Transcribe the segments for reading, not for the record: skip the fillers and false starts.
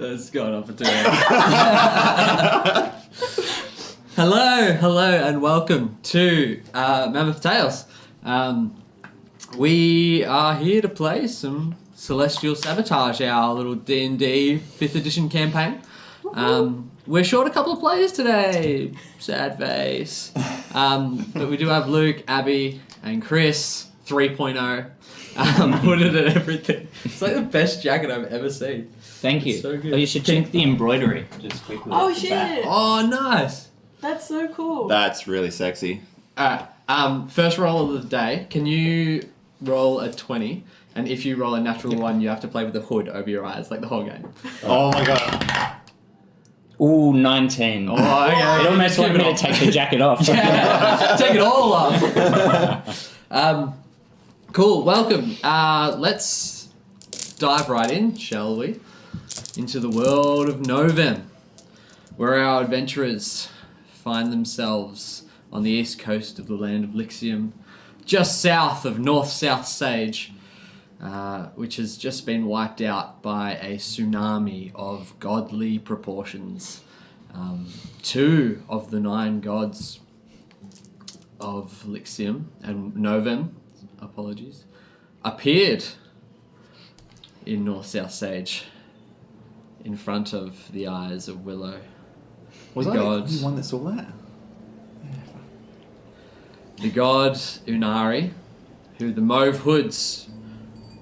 It's gone on for 2 hours. Hello, and welcome to Mammoth Tales. We are here to play some Celestial Sabotage, our little D&D 5th edition campaign. We're short a couple of players today. Sad face. But we do have Luke, Abby, and Chris 3.0. Hooded and everything. It's like the best jacket I've ever seen. Thank you. So good. Oh, you should check the embroidery just quickly. Oh shit! Oh, nice. That's so cool. That's really sexy. Alright, first roll of the day. Can you roll a 20? And if you roll a natural one, you have to play with the hood over your eyes, like the whole game. Oh my god. Ooh, 19. Oh, okay. It almost wanted me to take the jacket off. Yeah, take it all off. Cool, welcome. Let's dive right in, shall we? Into the world of Novem, where our adventurers find themselves on the east coast of the land of Lixium, just south of North-South Sage, which has just been wiped out by a tsunami of godly proportions. 2 of the 9 gods of Lixium and Novem, apologies, appeared in North-South Sage in front of the eyes of Willow. Was the I god, the one that saw that? The god Unari, who the Mauve Hoods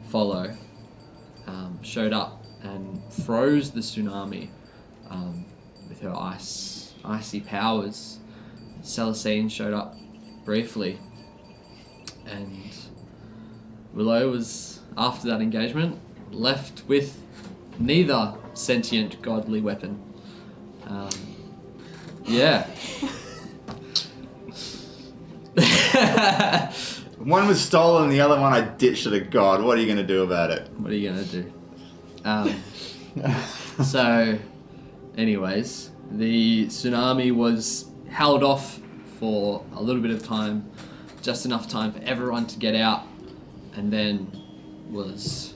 follow, showed up and froze the tsunami with her icy powers. Celestine showed up briefly, and Willow was, after that engagement, left with neither sentient godly weapon. Yeah. One was stolen, the other one I ditched at a god. What are you going to do about it? What are you going to do? So, anyways, the tsunami was held off for a little bit of time, just enough time for everyone to get out, and then was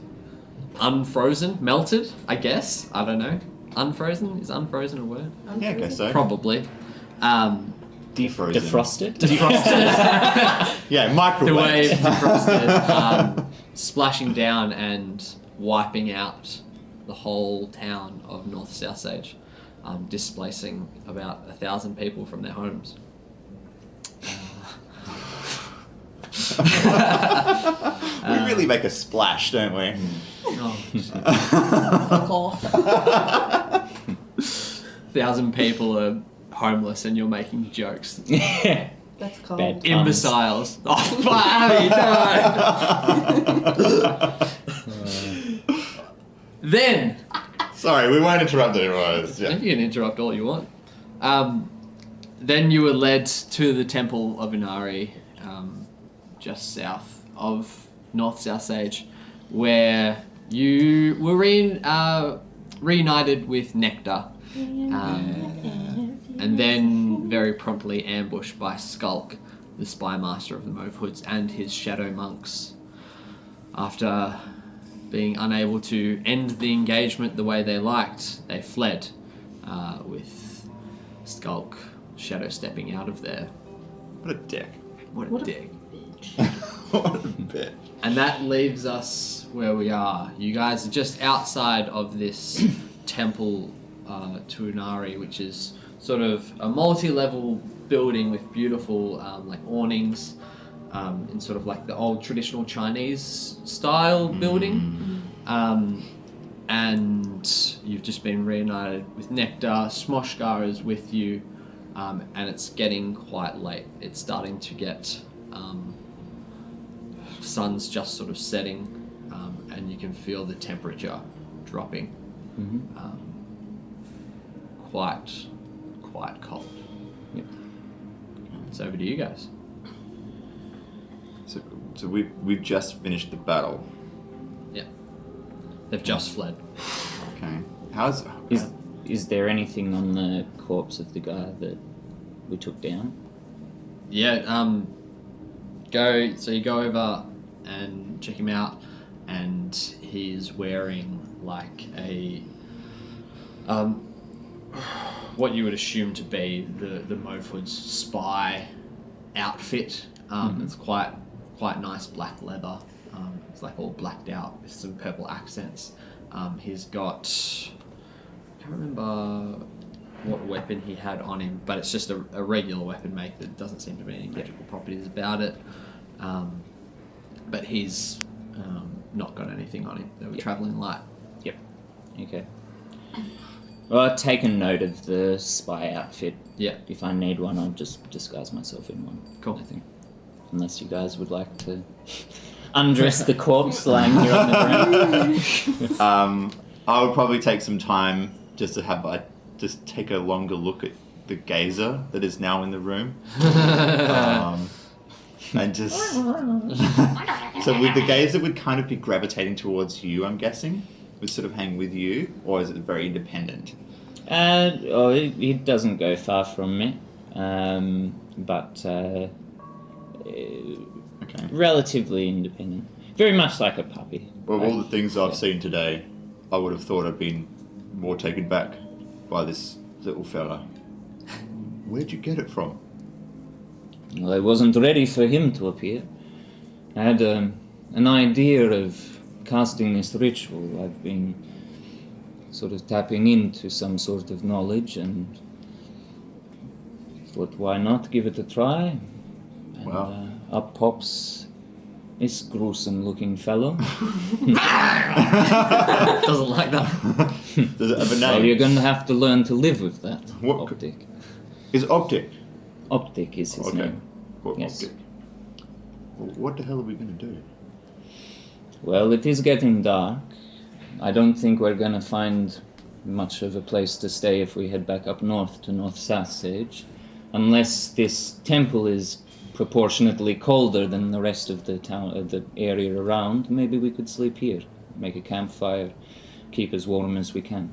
unfrozen, melted, I guess. I don't know. Unfrozen? Is unfrozen a word? Yeah, I guess so. Probably. Defrozen. Defrosted? Defrosted. Yeah, The microwave. wave defrosted, splashing down and wiping out the whole town of North-South Sage, displacing about 1,000 people from their homes. We really make a splash, don't we? Oh, Fuck off. 1,000 people are homeless and you're making jokes. That's cold. Bad. Imbeciles. Oh, fuck, no. Then, Sorry, we won't interrupt anyone. Yeah. you can interrupt all you want. Then you were led to the Temple of Unari, just south of North-South Sage, where you were reunited with Nectar, and then very promptly ambushed by Skulk, the spy master of the Mauve Hoods, and his shadow monks. After being unable to end the engagement the way they liked, they fled, with Skulk shadow stepping out of there. What a dick. What a dick. What a bitch. And that leaves us where we are. You guys are just outside of this temple to Unari, which is sort of a multi-level building with beautiful like awnings in sort of like the old traditional Chinese style building. And you've just been reunited with Nectar. Smoshgar is with you, and it's getting quite late. It's starting to get... sun's just sort of setting, and you can feel the temperature dropping. Quite cold. Yep. It's over to you guys. So we've just finished the battle. Yeah. They've just fled. Okay. Is there anything on the corpse of the guy that we took down? Yeah, you go over and check him out, and he's wearing like a what you would assume to be the Mofwood's spy outfit. It's quite nice black leather. It's like all blacked out with some purple accents. He's got, I can't remember what weapon he had on him, but it's just a regular weapon make that doesn't seem to be any magical properties about it. But he's not got anything on him. They were travelling light. Yep. Okay. Well, I've taken note of the spy outfit. Yeah. If I need one, I'll just disguise myself in one. Cool. I think. Unless you guys would like to undress the corpse lying here on the ground. I would probably take some time just to just take a longer look at the gazer that is now in the room. And just so with the gazer would kind of be gravitating towards you, I'm guessing. Would sort of hang with you, or is it very independent? It doesn't go far from me, but Okay. relatively independent. Very much like a puppy. Well, all the right? things I've seen today, I would have thought I'd been more taken back by this little fella. Where'd you get it from? Well, I wasn't ready for him to appear. I had an idea of casting this ritual. I've been sort of tapping into some sort of knowledge and thought, why not give it a try? And Wow. Up pops this gruesome looking fellow. Doesn't like that. Does it have a name? Well, you're going to have to learn to live with that. What Optic. Is Optic? Optic is his Okay. name. What Yes. Optic? Well, what the hell are we going to do? Well, it is getting dark. I don't think we're going to find much of a place to stay if we head back up north to North South Sage. Unless this temple is proportionately colder than the rest of the town, the area around, maybe we could sleep here, make a campfire, keep as warm as we can.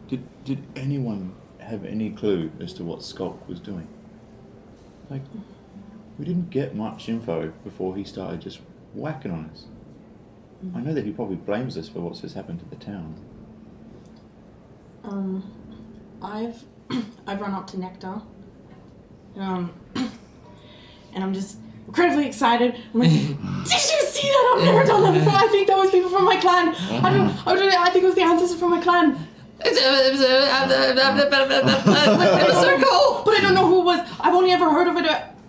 Did anyone have any clue as to what Skulk was doing? Like, we didn't get much info before he started just whacking on us. I know that he probably blames us for what's just happened to the town. I've run up to Nectar. And I'm just incredibly excited. I'm like, did you see that? I've never done that before. I think that was people from my clan. I think it was the ancestors from my clan. It was so cool. But I don't know who it was. I've only ever heard of it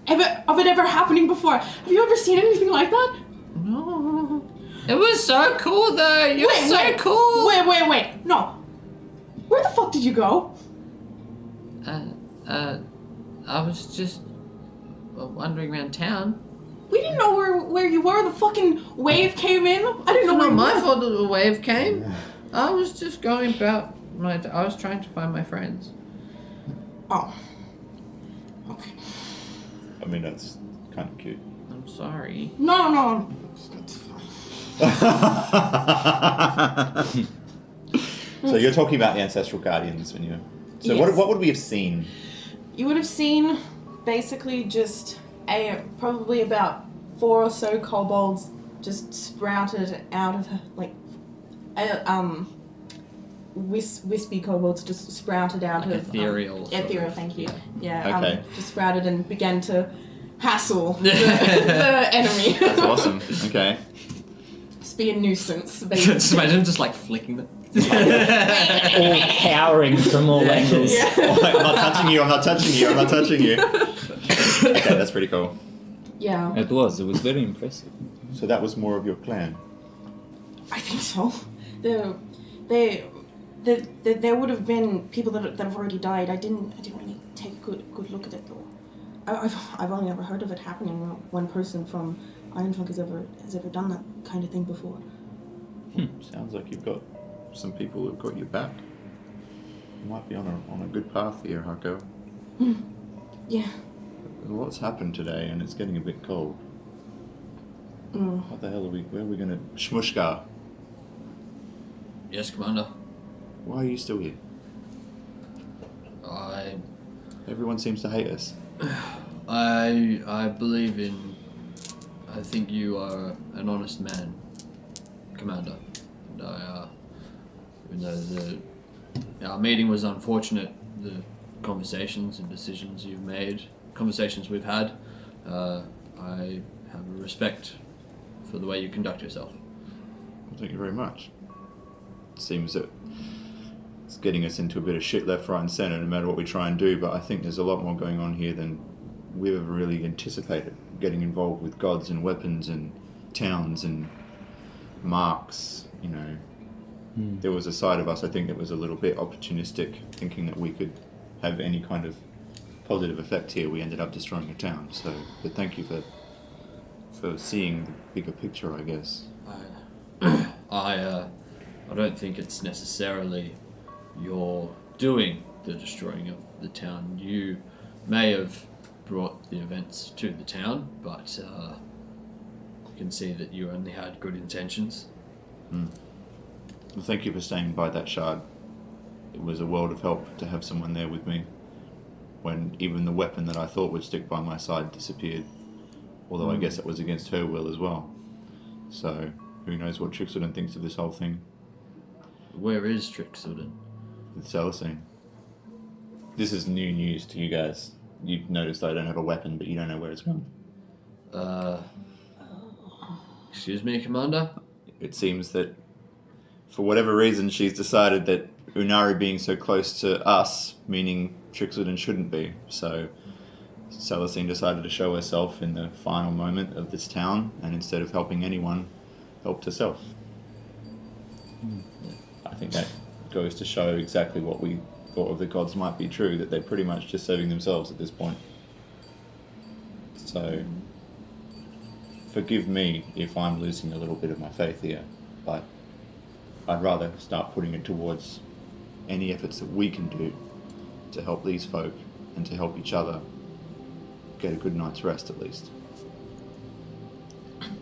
ever happening before. Have you ever seen anything like that? No. It was so cool though. You were so cool. Wait. No. Where the fuck did you go? I was just wandering around town. We didn't know where you were. The fucking wave came in. I didn't know where It's not you my were. fault that the wave came. I was just going about I was trying to find my friends. Oh. Okay. I mean, that's kind of cute. I'm sorry. No. It's fine. So you're talking about the ancestral guardians when you... So Yes. what would we have seen? You would have seen basically just probably about 4 or so kobolds just sprouted out of wispy kobolds just sprouted out Like of ethereal sort ethereal. of. Thank you. Yeah. Okay. Just sprouted and began to hassle the enemy. That's awesome. Okay. Just be a nuisance. Basically. Just imagine just like flicking them. All cowering from all angles. Yeah. I'm not touching you, I'm not touching you, I'm not touching you. Okay, that's pretty cool. Yeah. It was very impressive. So that was more of your clan. I think so. There would have been people that have already died. I didn't really take a good look at it though. I've only ever heard of it happening. One person from Iron Trunk has ever done that kind of thing before. Sounds like you've got some people who've got your back. You might be on a good path here, Hako. Yeah. A lot's happened today and it's getting a bit cold. What the hell where are we gonna... Shmushka, Yes, Commander. why are you still here? Everyone seems to hate us. I believe in. I think you are an honest man, Commander. And even though our meeting was unfortunate. The conversations and decisions you've made, conversations we've had, I have a respect for the way you conduct yourself. Well, thank you very much. It seems that it's getting us into a bit of shit left, right, and centre, no matter what we try and do. But I think there's a lot more going on here than we've ever really anticipated. Getting involved with gods and weapons and towns and marks, you know. There was a side of us, I think, that was a little bit opportunistic, thinking that we could have any kind of positive effect here. We ended up destroying a town. So, but thank you for seeing the bigger picture, I guess. I don't think it's necessarily your doing the destroying of the town. You may have brought the events to the town, but you can see that you only had good intentions. Well, thank you for staying by that shard. It was a world of help to have someone there with me when even the weapon that I thought would stick by my side disappeared. Although I guess it was against her will as well. So, who knows what Trixoden thinks of this whole thing. Where is Trixoden? With Celestine. This is new news to you guys. You've noticed I don't have a weapon, but you don't know where it's gone. Excuse me, Commander? It seems that for whatever reason she's decided that Unari being so close to us, meaning Trixoden shouldn't be. So Celestine decided to show herself in the final moment of this town, and instead of helping anyone, helped herself. I think that goes to show exactly what we thought of the gods might be true, that they're pretty much just serving themselves at this point. So, forgive me if I'm losing a little bit of my faith here, but I'd rather start putting it towards any efforts that we can do to help these folk and to help each other get a good night's rest at least.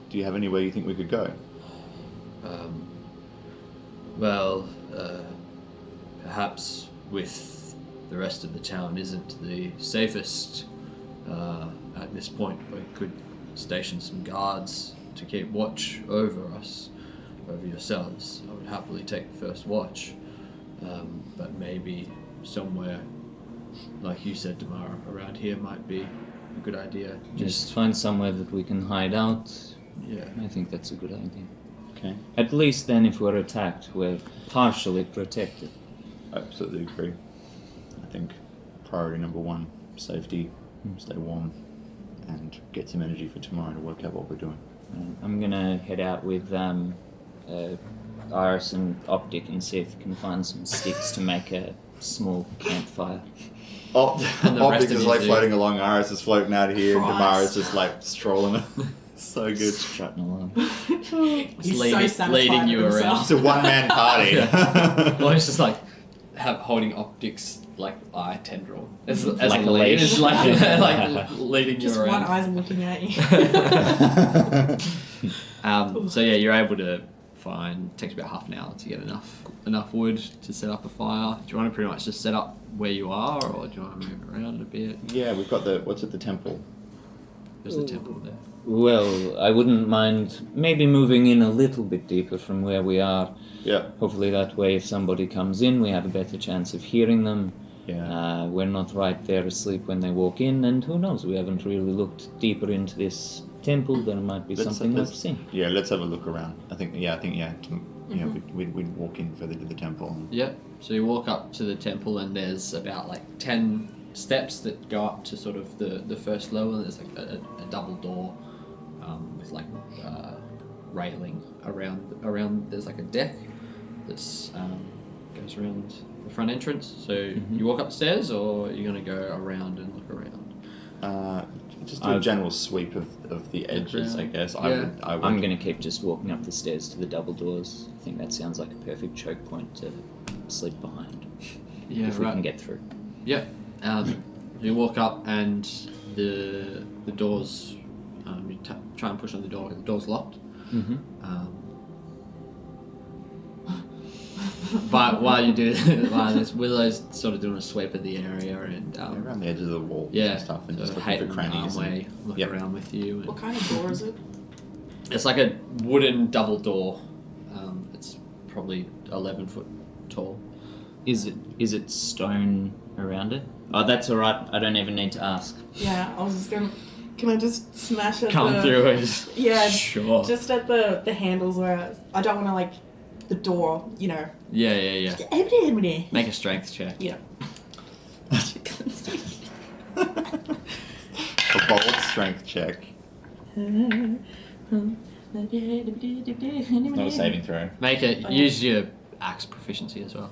Do you have anywhere you think we could go? Perhaps with the rest of the town isn't the safest at this point. We could station some guards to keep watch over us, over yourselves. I would happily take the first watch, but maybe somewhere, like you said, Tamara, around here might be a good idea. Just find somewhere that we can hide out. Yeah. I think that's a good idea. Okay. At least then if we're attacked, we're partially protected. I absolutely agree. I think priority number one, safety, stay warm, and get some energy for tomorrow to work out what we're doing. I'm gonna head out with Iris and Optic and see if we can find some sticks to make a small campfire. And the Optic rest of is you like do. floating along, Iris is floating out here, and Christ. Damara's just like strolling. So good. Strutting along. He's so leading satisfied you with around. himself. It's a one-man party. Well, it's just like holding Optics like eye tendril as Like a a lead. leash. It's like leading Just you one around. eye's looking at you. So yeah, you're able to find. Takes about half an hour to get enough wood to set up a fire. Do you want to pretty much just set up where you are, or do you want to move around a bit? Yeah, we've got what's at the temple? There's a temple there. Well, I wouldn't mind maybe moving in a little bit deeper from where we are. Yeah. Hopefully that way if somebody comes in, we have a better chance of hearing them. Yeah. We're not right there asleep when they walk in, and who knows, we haven't really looked deeper into this temple. There might be something we've seen. Yeah, let's have a look around. I think we'd walk in further to the temple. Yep. So you walk up to the temple, and there's about like 10 steps that go up to sort of the first level, and there's like a double door with like railing around. There's like a deck that's goes around the front entrance. So you walk upstairs, or you're gonna go around and look around. Just do a general sweep of the edges, I guess. Yeah. I would. I'm going to keep just walking up the stairs to the double doors. I think that sounds like a perfect choke point to sleep behind. Yeah, if we right. can get through. Yep. You walk up, and the doors. You try and push on the door. The door's locked. Mm-hmm. But while you do, this, Willow's sort of doing a sweep of the area and around the edges of the wall and stuff, and just looking for crannies. Look around with you. What kind of door is it? It's like a wooden double door. It's probably 11 foot tall. Is it stone around it? Oh, that's all right. I don't even need to ask. Yeah, I was just gonna. Can I just smash at Come the... through it. Yeah, Sure. just at the handles where I don't want to, like, the door, you know. Yeah. Everybody. Make a strength check. Yeah. A bold strength check. Not a saving throw. Make it. Oh, Use your axe proficiency as well.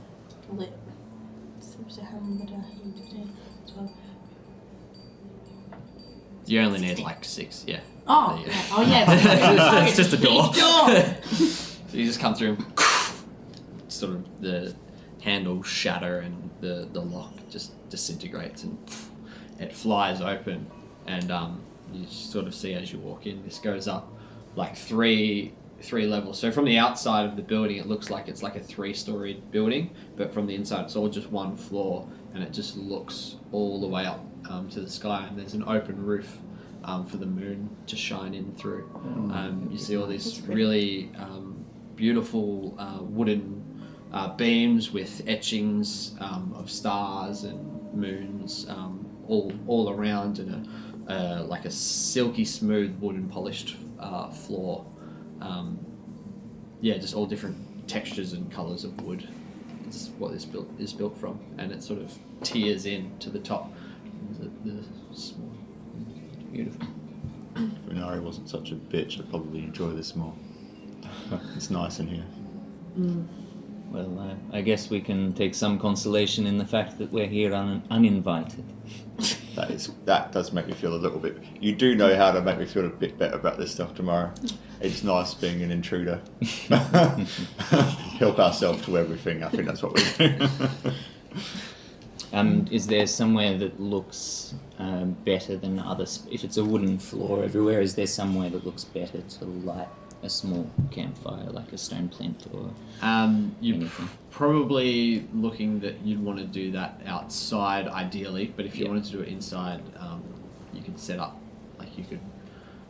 You only need like 6. Yeah. Oh, There you go. yeah. Oh yeah. It's just a door. Door. So you just come through, and sort of the handle shatter and the lock just disintegrates and it flies open, and you sort of see as you walk in, this goes up like three levels. So from the outside of the building, it looks like it's like a 3-storied building, but from the inside, it's all just one floor, and it just looks all the way up to the sky, and there's an open roof for the moon to shine in through. You see all these really beautiful wooden beams with etchings of stars and moons all around, and like a silky smooth wooden polished floor. Just all different textures and colours of wood. This is what this is built from, and it sort of tears in to the top. The small, beautiful. If Inari wasn't such a bitch, I'd probably enjoy this more. It's nice in here. Well, I guess we can take some consolation in the fact that we're here uninvited. That does make me feel a little bit... You do know how to make me feel a bit better about this stuff tomorrow. It's nice being an intruder. Help ourselves to everything. I think that's what we do. Is there somewhere that looks better than others? If it's a wooden floor everywhere, is there somewhere that looks better to light a small campfire, like a stone plinth or You're anything? probably looking that you'd want to do that outside ideally, but if you Yeah. wanted to do it inside, you could set up, like you could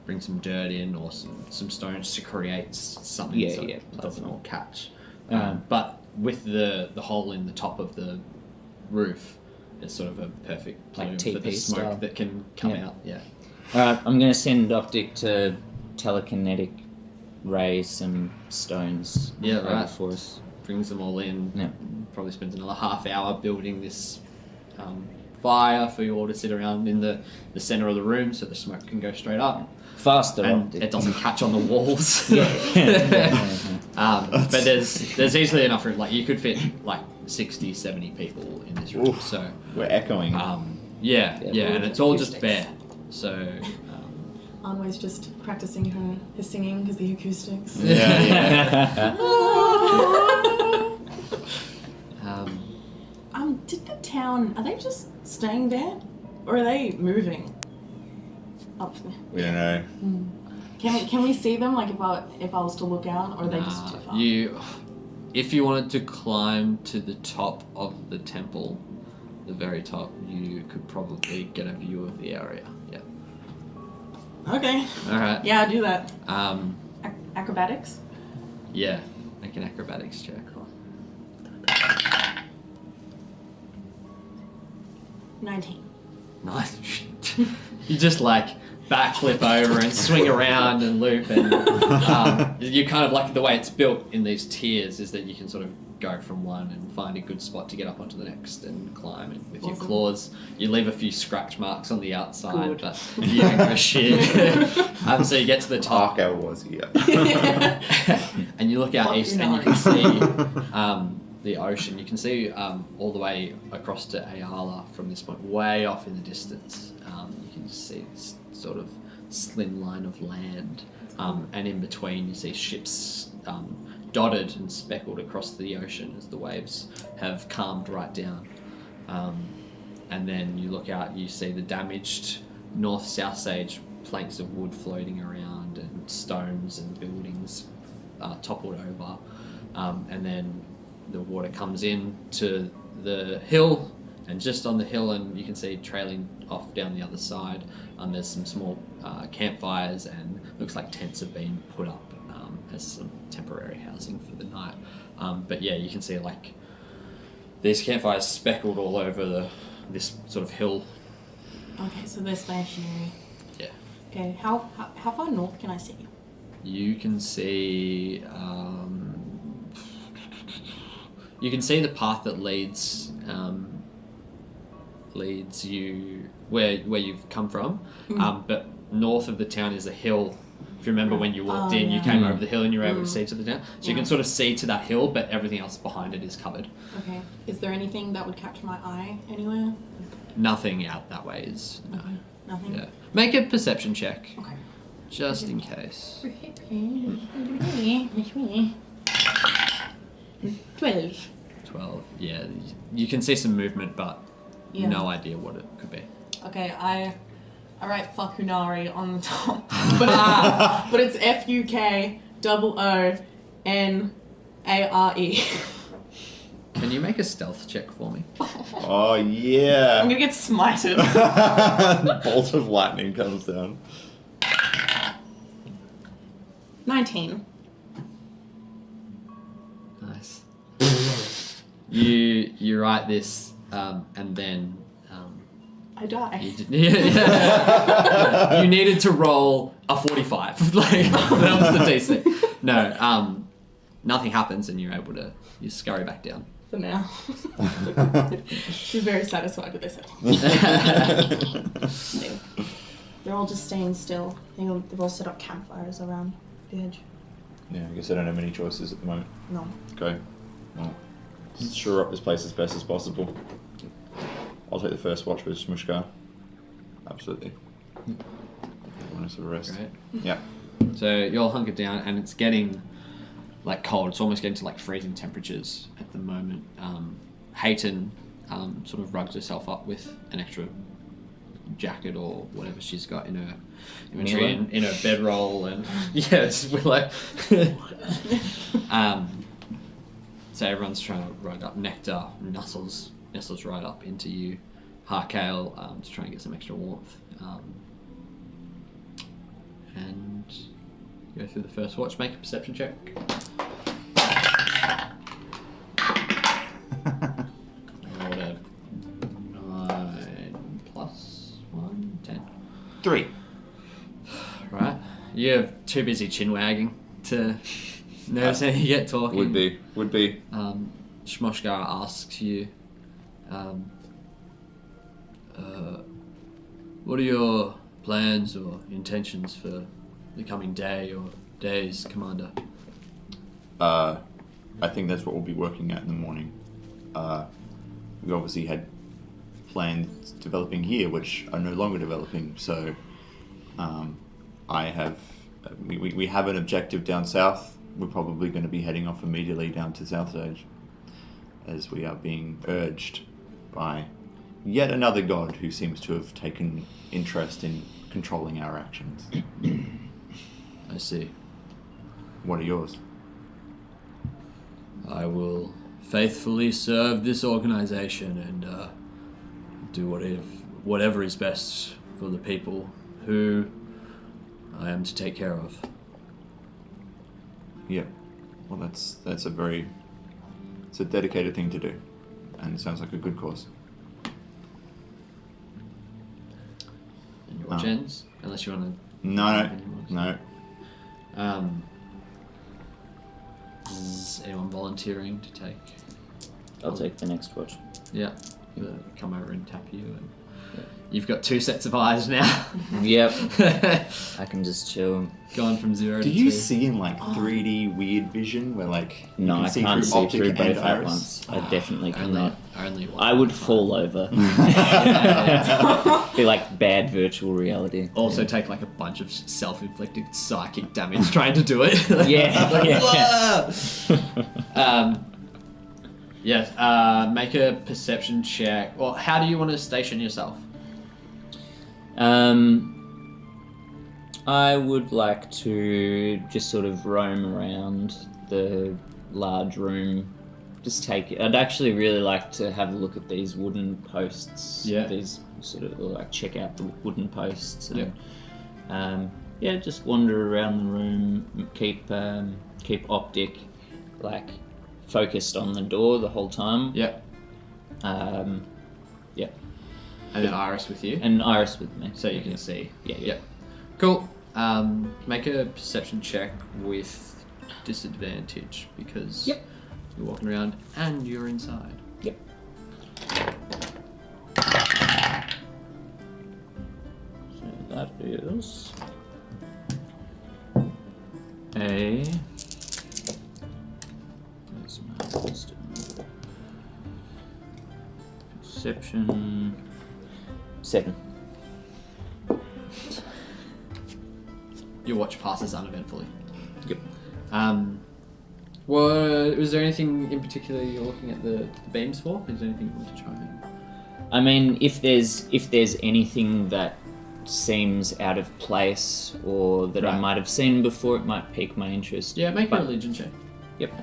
bring some dirt in or some stones to create something so it doesn't all catch. But with the hole in the top of the roof, it's sort of a perfect plume Like for the TP smoke style. that can come Yeah. out. Yeah. Alright, I'm going to send Optic to telekinetic ray some stones Yeah, over right. for us. Brings them all in. Yeah. Probably spends another half hour building this fire for you all to sit around in the center of the room so the smoke can go straight up. Faster, And Optic. it doesn't catch on the walls. Yeah. But there's easily enough room. Like you could fit like 60, 70 people in this room. Oof. So We're echoing. yeah, and it's all just Acoustics. bare. So Anway's just practicing her singing because the acoustics. Did the town, are they just staying there? Or are they moving up there? We don't know. Can we see them, like if I was to look out, or are they just too far? if you wanted to climb to the top of the temple, the very top, you could probably get a view of the area. Yeah. Okay. All right. Yeah, I'll do that. Um, Acrobatics? Yeah. Make an acrobatics check. 19. Nice. You just like backflip over and swing around and loop, and you kind of like the way it's built in these tiers is that you can sort of go from one and find a good spot to get up onto the next and climb, and with your Awesome. claws you leave a few scratch marks on the outside, Good. but you don't give a shit. So you get to the top Arco was here. and you look out Fuck east you, and you no. can see the ocean. You can see all the way across to Ayala from this point, way off in the distance. You can just see this sort of slim line of land, and in between you see ships dotted and speckled across the ocean as the waves have calmed right down. And then you look out, you see the damaged north-south sage planks of wood floating around and stones and buildings toppled over. And then the water comes in to the hill, and just on the hill, and you can see trailing off down the other side, there's some small campfires, and looks like tents have been put up as some temporary housing for the night. But yeah, you can see like these campfires speckled all over this sort of hill. Okay, so they're stationary. Yeah. Okay, how far north can I see? You can see the path that leads you where you've come from, but north of the town is a hill. If you remember when you walked in, you came over the hill and you were able to see to the town. So you can sort of see to that hill, but everything else behind it is covered. Okay. Is there anything that would catch my eye anywhere? Nothing out that way is no. Okay. Nothing? Yeah. Make a perception check, Okay. just in case. 12. 12. Yeah, you can see some movement, but Yeah. no idea what it could be. Okay, I write Fukunari on the top. But it's FUKOONARE. Can you make a stealth check for me? Oh, yeah. I'm gonna get smited. Bolt of lightning comes down. 19. Nice. You write this, and then I die. you needed to roll a 45. Like that was the DC. No, nothing happens, and you're able to scurry back down. For now. She's very satisfied with this. They're all just staying still. They've all set up campfires around the edge. Yeah, I guess I don't have many choices at the moment. No. Okay. Well, just shore up this place as best as possible. I'll take the first watch with Shmushka. Absolutely. Want us to rest? Right. Yeah. So you're all hunkered down, and it's getting like cold. It's almost getting to like freezing temperatures at the moment. Hayton sort of rugs herself up with an extra jacket or whatever she's got in her inventory, in her bedroll, and yes, Willow. So everyone's trying to rug up. Nectar nestles right up into you. Harkale to try and get some extra warmth. And go through the first watch. Make a perception check. Rolled a 9 plus 1, 10. 3. Right. You're too busy chin wagging to notice anything yet talking. Would be. Shmoshgar asks you, what are your plans or intentions for the coming day or days, Commander? I think that's what we'll be working at in the morning. We obviously had plans developing here, which are no longer developing. So, we have an objective down south. We're probably going to be heading off immediately down to Sabotage, as we are being urged by yet another god who seems to have taken interest in controlling our actions. I see. What are yours? I will faithfully serve this organization and do whatever is best for the people who I am to take care of. Yeah. Well, that's a dedicated thing to do, and it sounds like a good cause. And your gens, unless you want to. No. Is anyone volunteering to take? I'll take the next watch. Yeah. Come over and tap you, and you've got 2 sets of eyes now. Yep. I can just chill. Gone from 0 to 2. Do you see in like 3D weird vision where like No, you I can can't see optic through and both at iris? once. I definitely cannot. Only one. I would fall over. Be like bad virtual reality. Also take like a bunch of self-inflicted psychic damage trying to do it. Yes. Make a perception check. Well, how do you want to station yourself? I would like to just sort of roam around the large room. I'd actually really like to have a look at these wooden posts. Yeah. These sort of like check out the wooden posts. And, Yeah. Just wander around the room. Keep optic like focused on the door the whole time. Yeah. Yeah. And then Iris with you. And Iris with me. So you can see. Yeah. Yep. Cool. Make a perception check with disadvantage because Yep. you're walking around and you're inside. Yep. So that is a. Where's my wisdom? Perception 7. Your watch passes uneventfully. Yep. Was there anything in particular you're looking at the beams for? Is there anything you want to try and... I mean, if there's anything that seems out of place or that I Right. might have seen before, it might pique my interest. Yeah, make a But- religion check. Yep.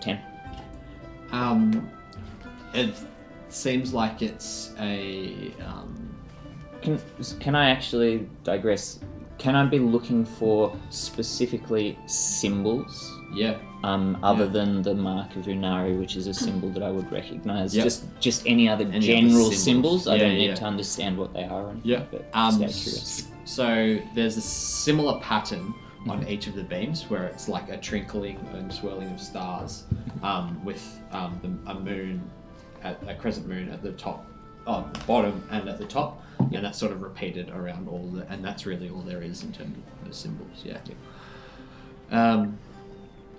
10. It seems like it's a... Can I actually digress? Can I be looking for specifically symbols? yeah. Other than the mark of Unari, which is a symbol that I would recognise. Yep. Just any other Any general other symbols. symbols. I Yeah, don't need yeah. to understand what they are. Yeah. But stay curious. So there's a similar pattern on each of the beams where it's like a twinkling and swirling of stars with a moon, a crescent moon at the top, the bottom and at the top, and that's sort of repeated around and that's really all there is in terms of those symbols. Yeah.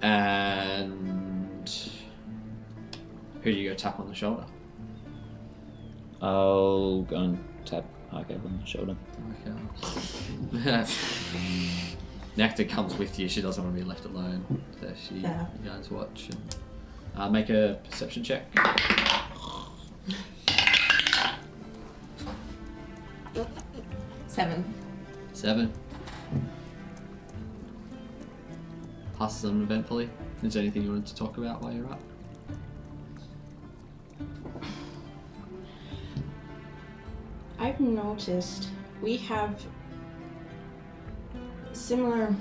And who do you go tap on the shoulder? I'll go and tap Argo on the shoulder. Okay. Nectar comes with you. She doesn't want to be left alone. So you guys watch and make a perception check. 7. Passes uneventfully. Is there anything you wanted to talk about while you're up? I've noticed we have similar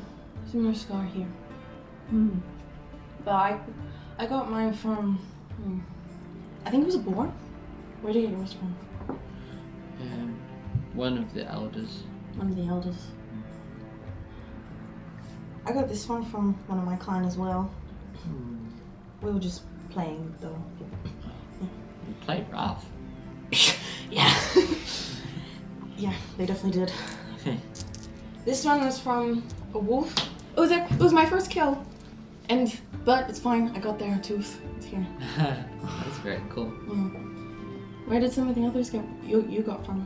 scar here. But I got mine from I think it was a boar. Where did you get yours from? One of the elders. One of the elders. I got this one from one of my clan as well. We were just playing though. You play rough. Yeah. Yeah, they definitely did. This one was from a wolf. It was my first kill. But it's fine, I got their tooth. It's here. That's very cool. Where did some of the others you got from?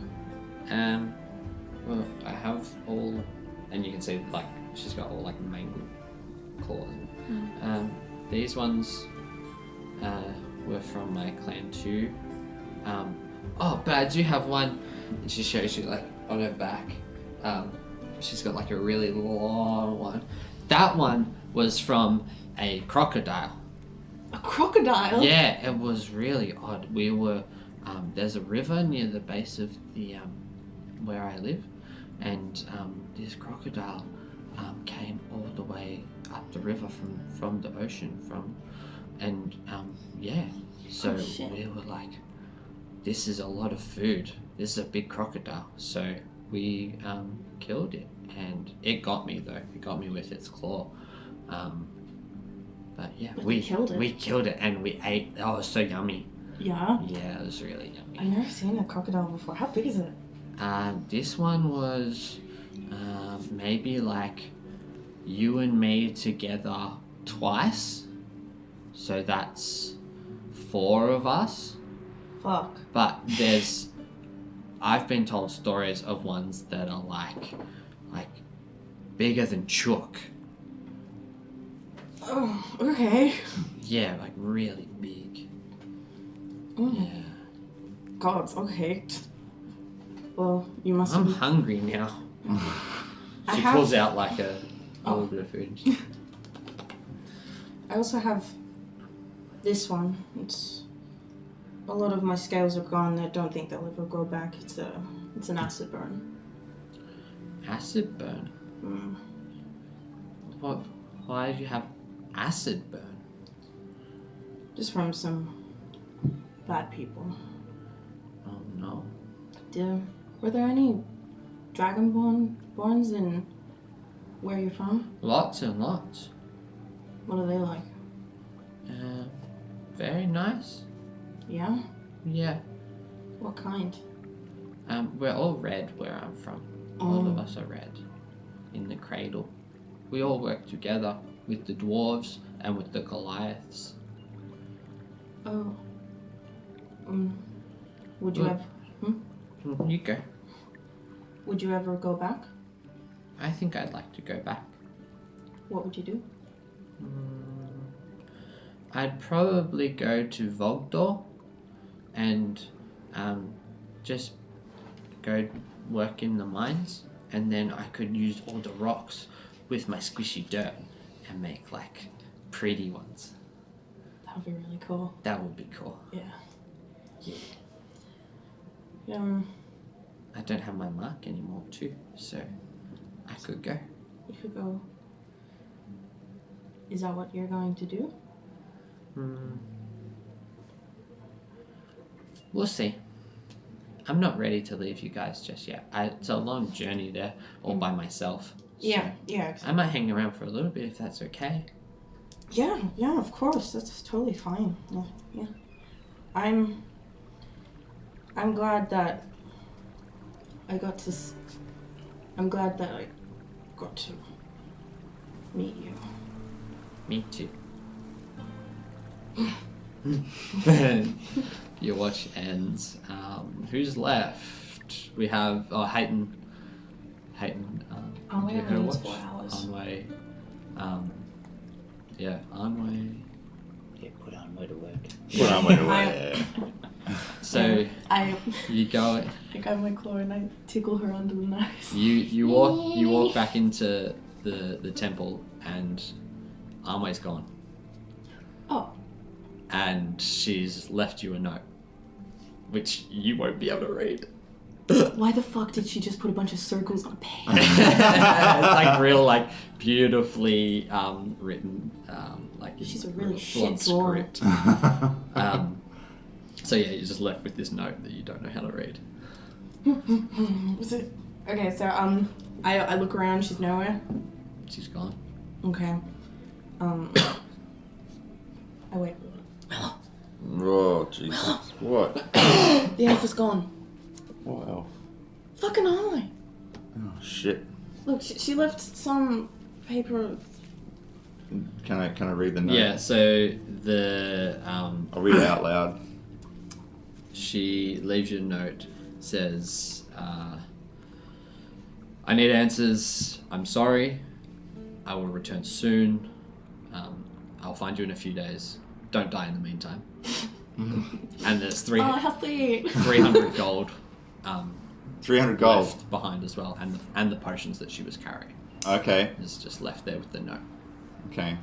Well, I have all, and you can see like she's got all like mangled claws. These ones were from my clan too. But I do have one, and she shows you like on her back. She's got like a really long one. That one was from a crocodile. A crocodile? Yeah, it was really odd. We were there's a river near the base of the where I live, and this crocodile came all the way up the river from the ocean so we were like, this is a lot of food, this is a big crocodile, so we killed it, and it got me with its claw, but yeah, we killed it and we ate. Oh, it was so yummy. Yeah? Yeah, it was really yummy. I've never seen a crocodile before. How big is it? This one was maybe like you and me together twice. So that's 4 of us. Fuck. But I've been told stories of ones that are like bigger than Chook. Oh, okay. Yeah, like really big. Yeah. God, okay. Well, you must I'm have... hungry now. She pulls out like a little bit of food. I also have this one. It's a lot of my scales are gone. I don't think they'll ever grow back. It's an acid burn. Acid burn? What? Why did you have acid burn? Just from some bad people. Oh no. Were there any dragonborns in where you're from? Lots and lots. What are they like? Very nice. Yeah? Yeah. What kind? We're all red where I'm from. All of us are red. In the cradle. We all work together with the dwarves and with the Goliaths. Oh. Would you Look. ever... You go. Would you ever go back? I think I'd like to go back. What would you do? I'd probably go to Vogdor and just go work in the mines, and then I could use all the rocks with my squishy dirt and make like pretty ones. That would be really cool. That would be cool. Yeah. Yeah. I don't have my mark anymore too, so I could go. You could go... Is that what you're going to do? We'll see. I'm not ready to leave you guys just yet. It's a long journey there, all by myself. Yeah, so yeah, exactly. I might hang around for a little bit if that's okay. Yeah, of course. That's totally fine. Yeah. I'm glad that I got to... I'm glad that I got to meet you. Me too. Your watch ends. Who's left? We have Hayton. Anway do her only needs watch. 4 hours. Anway. Yeah, Anway. Yeah, put Anway to work. Put Anway to work. So I you go. got my claw and I tickle her under the nose. You walk back into the temple and Anway's gone. Oh. And she's left you a note, which you won't be able to read. Why the fuck did she just put a bunch of circles on a page? It's like real, like beautifully written, like She's a really real shit blood drawer. script. So yeah, you're just left with this note that you don't know how to read. Was it? Okay, so I look around. She's nowhere. She's gone. Okay. I wait. Oh, Jesus. What? The elf is gone. What elf? Fucking Anway. Oh, shit. Look, she left some paper. Can I read the note? Yeah. So the I'll read it out loud. She leaves you a note. Says, "I need answers. I'm sorry. I will return soon. I'll find you in a few days. Don't die in the meantime." And there's Oh, how sweet. 300 gold 300 gold. left behind as well, and the potions that she was carrying Okay. is just left there with the note. Okay.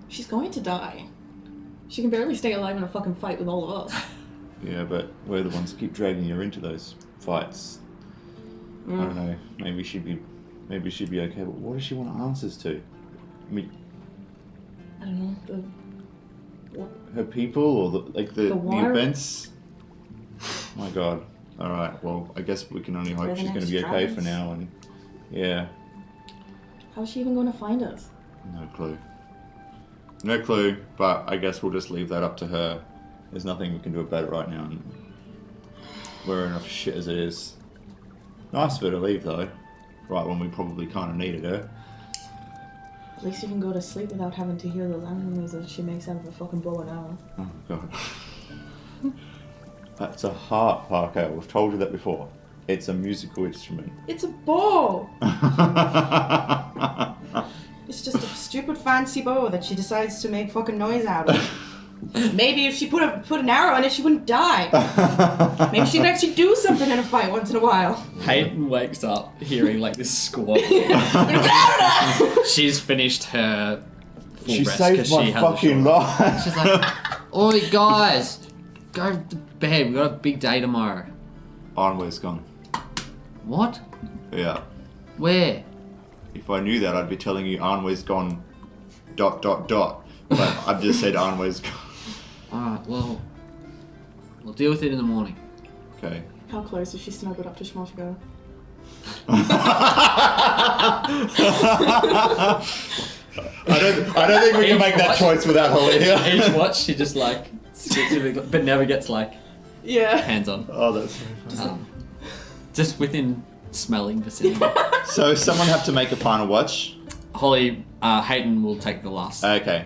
She's going to die. She can barely stay alive in a fucking fight with all of us. Yeah, but we're the ones that keep dragging her into those fights. I don't know. Maybe she'd be okay. But what does she want answers to? I mean, I don't know. her people or the The water? events. My God. All right. Well, I guess we can only hope We're the she's going to next be okay for dragons. now. And yeah, How's she even going to find us? no clue. No clue. But I guess we'll just leave that up to her. There's nothing we can do about it right now. And we're enough shit as it is. Nice of her to leave though. Right when we probably kind of needed her. At least you can go to sleep without having to hear the loud noise that she makes out of a fucking bow and arrow. Oh God. That's a harp, Parker. We've told you that before. It's a musical instrument. It's a bow! It's just a stupid fancy bow that she decides to make fucking noise out of. Maybe if she put an arrow in it, she wouldn't die. Maybe she could actually do something in a fight once in a while. Hayden wakes up hearing like this squawk. She's finished her full She rest saved because my she has a fucking short- life. She's like, "Oi guys, go to bed. We've got a big day tomorrow." Arnway's gone. What? Yeah. Where? If I knew that, I'd be telling you Arnway's gone. ... But I've just said Arnway's gone. Alright, well, we'll deal with it in the morning. Okay. How close is she snuggled up to Schmaltigo? I don't think we can make that choice without Holly here. Each watch, she just like sits with it, but never gets like Yeah. hands on. Oh, that's Just within smelling vicinity. so. Someone have to make a final watch. Holly, Hayden will take the last. Okay.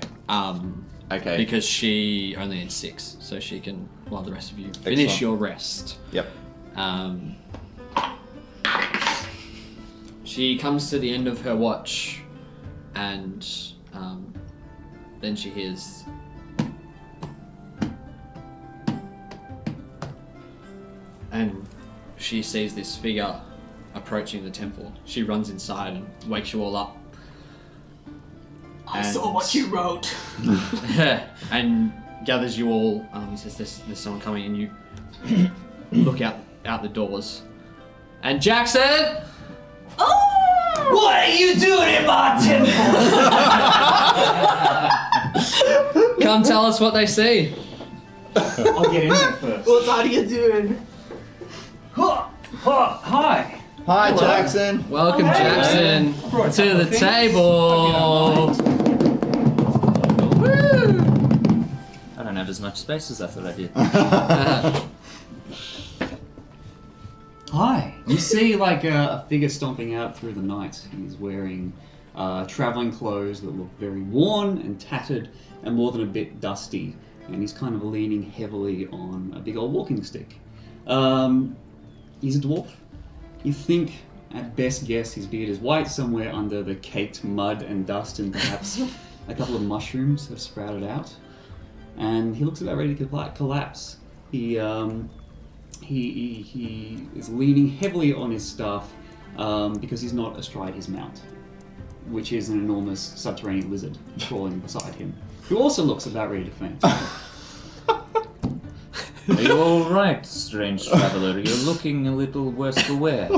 Okay. Because she only needs 6, so she can, while the rest of you finish Excellent. your rest. Yep. She comes to the end of her watch, and then she hears. And she sees this figure approaching the temple. She runs inside and wakes you all up. I saw what you wrote. And gathers you all. He says, "There's someone coming," and you look out the doors. And Jackson, Oh! What are you doing in my temple? come tell us what they see. I'll get in there first. What are you doing? Hi. Hi, Hello. Jackson. Welcome, Hey, Jackson, man. Brought a to couple the of things. table. I don't have as much space as I thought I did. Hi. You see like a figure stomping out through the night. He's wearing traveling clothes that look very worn and tattered and more than a bit dusty. And he's kind of leaning heavily on a big old walking stick. He's a dwarf. You think, at best guess, his beard is white somewhere under the caked mud and dust, and perhaps a couple of mushrooms have sprouted out. And he looks about ready to collapse. He is leaning heavily on his staff because he's not astride his mount, which is an enormous subterranean lizard crawling beside him, who also looks about ready to faint. Are you all right, strange traveler? You're looking a little worse for wear.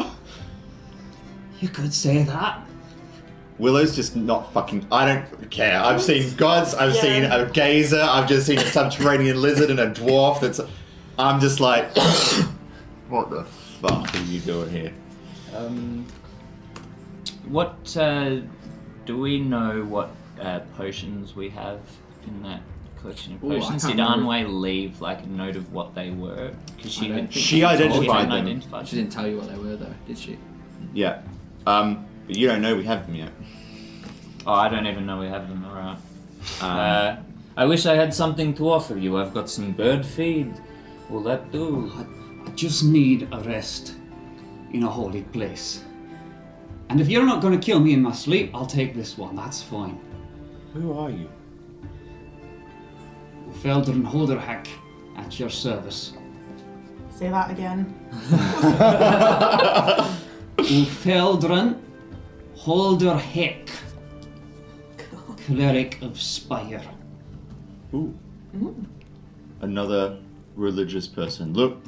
You could say that. Willow's just not fucking. I don't care. I've seen gods. I've seen a gazer. I've just seen a subterranean lizard and a dwarf. I'm just like, what the fuck are you doing here? What do we know? What potions we have in that collection of Ooh, I potions? can't Did remember. Anwei leave like a note of what they were? Because she had She identified them. She didn't tell you what they were, though, did she? Yeah. But you don't know we have them yet. Oh, I don't even know we have them. Alright. I wish I had something to offer you. I've got some bird feed. Will that do? I just need a rest in a holy place. And if you're not going to kill me in my sleep, I'll take this one. That's fine. Who are you? Feldrin Holderhack, at your service. Say that again. Feldrin Holderhack, cleric of Spire. Ooh. Another religious person. Look,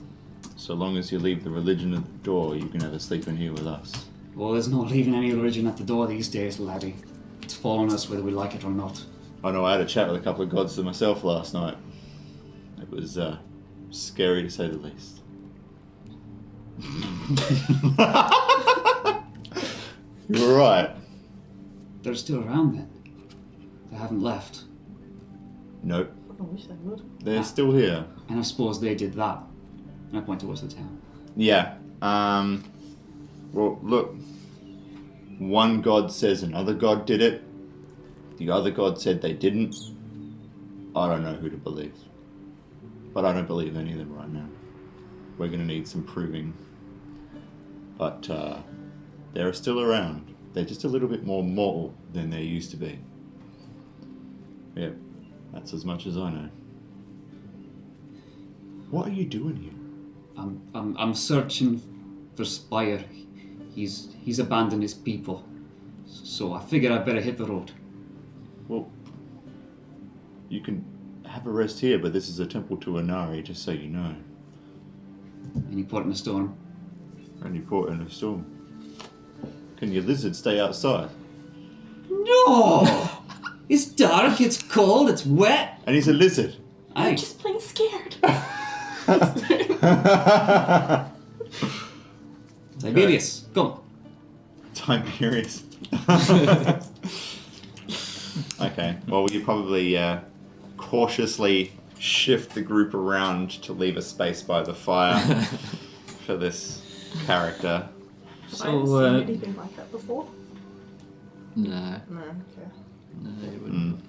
so long as you leave the religion at the door, you can have a sleep in here with us. Well, there's no leaving any religion at the door these days, laddie. It's following us whether we like it or not. I know I had a chat with a couple of gods to myself last night. It was scary to say the least. You were right. They're still around then. They haven't left. Nope, I wish they would. they're still here. And I suppose they did that. And I point towards the town. Yeah. Well, look. One god says another god did it. The other god said they didn't. I don't know who to believe. But I don't believe any of them right now. We're going to need some proving. But they're still around. They're just a little bit more mortal than they used to be. Yep, that's as much as I know. What are you doing here? I'm searching for Spire. He's abandoned his people. So I figured I'd better hit the road. Well, you can have a rest here, but this is a temple to Inari, just so you know. Any port in a storm? Only port in a storm. Can your lizard stay outside? No! It's dark, it's cold, it's wet. And he's a lizard. I'm Hey, just plain scared. Tiberius, go. Tiberius. Okay. Well, you probably cautiously shift the group around to leave a space by the fire for this character. I haven't So, seen anything like that before. No, No, okay. no, you wouldn't.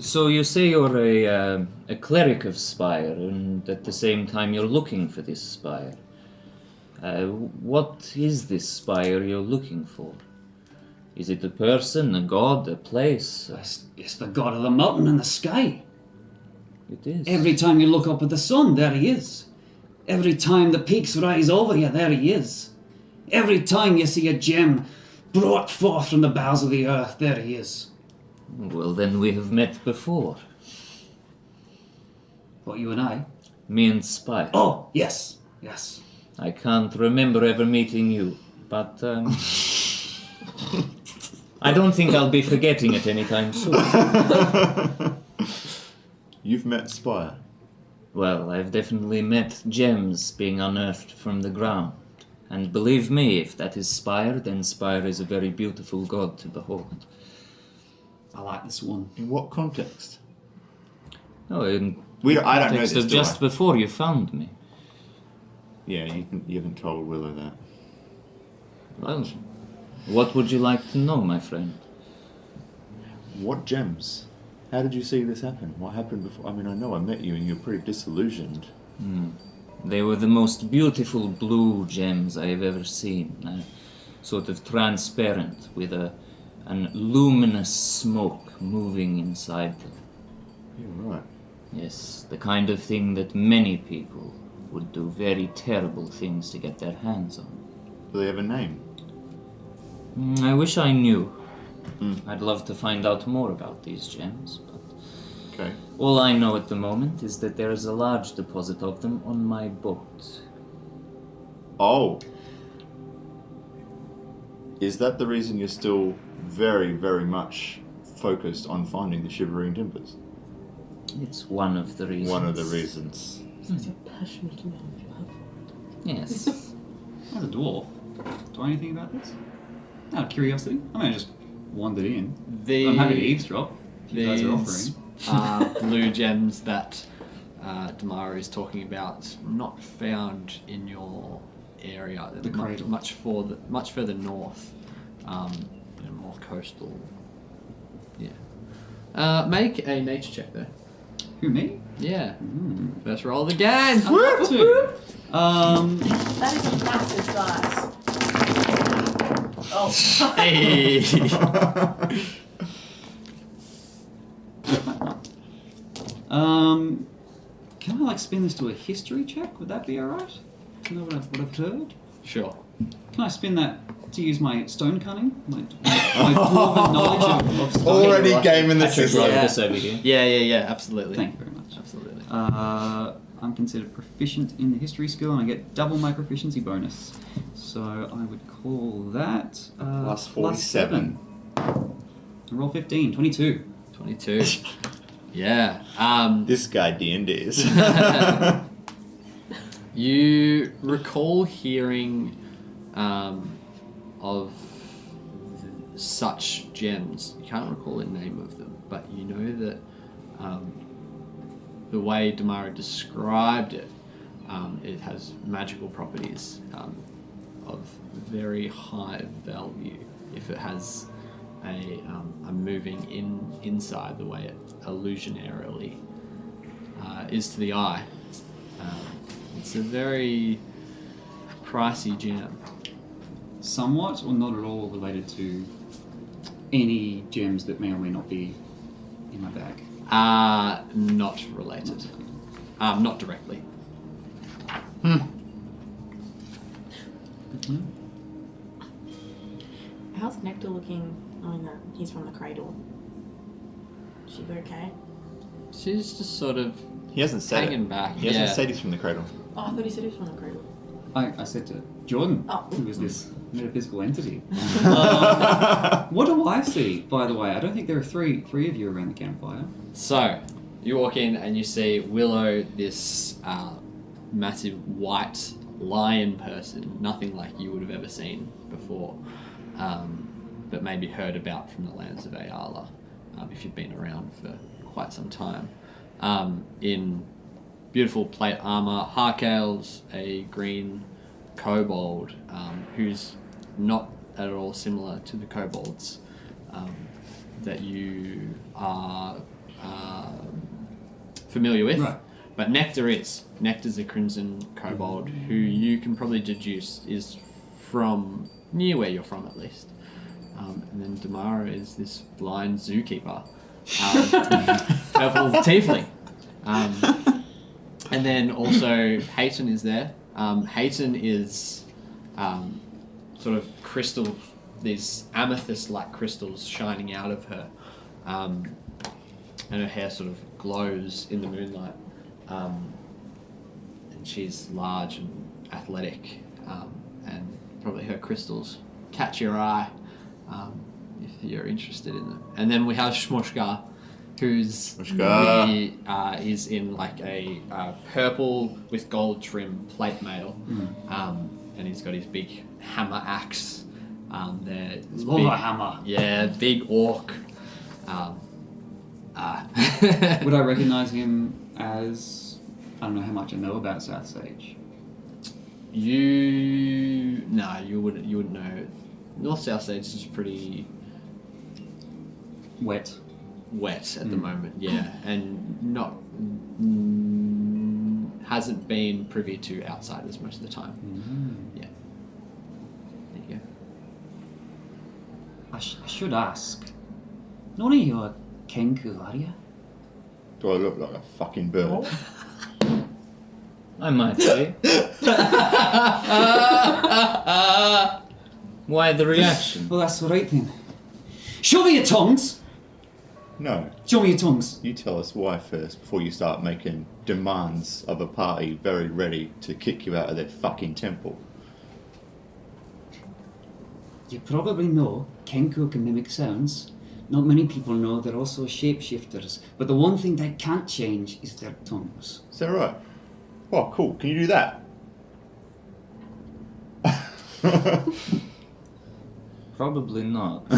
so you say you're a cleric of Spire, and at the same time you're looking for this Spire. What is this Spire you're looking for? Is it a person, a god, a place? It's the god of the mountain and the sky. It is. Every time you look up at the sun, there he is. Every time the peaks rise over you, there he is. Every time you see a gem brought forth from the bowels of the earth, there he is. Well, then we have met before. What, you and I? Me and Spire. Oh, yes, yes. I can't remember ever meeting you, but I don't think I'll be forgetting it anytime soon. You've met Spire. Well, I've definitely met gems being unearthed from the ground. And believe me, if that is Spire, then Spire is a very beautiful god to behold. I like this one. In what context? Oh, in I don't know context this, of do just I? before you found me. Yeah, you haven't told Willow that. Well, what would you like to know, my friend? What gems? How did you see this happen? What happened before? I mean, I know I met you and you were pretty disillusioned. They were the most beautiful blue gems I have ever seen. Sort of transparent, with an luminous smoke moving inside them. You're right. Yes, the kind of thing that many people would do very terrible things to get their hands on. Do they have a name? I wish I knew. I'd love to find out more about these gems, but Okay. all I know at the moment is that there is a large deposit of them on my boat. Oh. Is that the reason you're still very, very much focused on finding the Shivering Timbers? It's one of the reasons. One of the reasons. Such a passionate love. Yes. As a dwarf, do I know anything about this? Out of curiosity. I mean, I just wandered in. I'm happy to eavesdrop. If you guys are offering. Blue gems that Damara is talking about, not found in your area. They're The cradle. much further north, more coastal. Yeah. Make a nature check though. Who, me? Yeah. First roll again. I'd love to. That is a massive dice. Oh. Hey. Can I spin this to a history check? Would that be alright? To know what I've heard? Sure. Can I spin that to use my stone cunning? My dwarven knowledge of stone? Already gaming the I should system. roll Yeah. this over here. Yeah. Absolutely. Thank you very much. Absolutely. I'm considered proficient in the history skill and I get double my proficiency bonus. So I would call that Plus 47. Roll 15, 22. 22. Yeah. This guy D&D's. You recall hearing of such gems. You can't recall the name of them, but you know that the way Damara described it, it has magical properties of very high value if it has a moving inside the way it illusionarily is to the eye. It's a very pricey gem. Somewhat or not at all related to any gems that may or may not be in my bag. Not related. Not directly. How's Nectar looking knowing that he's from the cradle? Is she okay? She's just sort of He hasn't said hanging it. back. He hasn't Yeah. said he's from the cradle. Oh, I thought he said he was from the cradle. I said to Jordan, Oh. who is this metaphysical entity? What do I see, by the way? I don't think there are three of you around the campfire. So, You walk in and you see Willow, this massive white lion person, nothing like you would have ever seen before, but maybe heard about from the lands of Ayala, if you've been around for quite some time. In beautiful plate armor, Harkales, a green kobold, who's not at all similar to the kobolds that you are familiar with. Right. But Nectar is. Nectar's a crimson kobold who you can probably deduce is from near where you're from, at least. And then Damara is this blind zookeeper. Purple tiefling. And then also Hayton is there. Hayton is sort of crystal, these amethyst-like crystals shining out of her. And her hair sort of glows in the moonlight. And she's large and athletic. And probably her crystals catch your eye if you're interested in them. And then we have Shmoshka, who's is in like a purple with gold trim plate mail. And he's got his big hammer axe. There, Love a hammer. Yeah, big orc. Would I recognise him as... I don't know how much I know about South Sage. You wouldn't know. North South Sage is pretty Wet. wet at the moment, yeah, and not hasn't been privy to outsiders most of the time. Yeah. There you go. I should ask. None of you are Kenku, are you? Do I look like a fucking bird? I might say. Why the reaction? Well, that's all right then. Show me your tongues! No. Show me your tongues. You tell us why first before you start making demands of a party very ready to kick you out of their fucking temple. You probably know Kenku can mimic sounds. Not many people know they're also shapeshifters, but the one thing they can't change is their tongues. Is that right? Oh, cool. Can you do that? Probably not.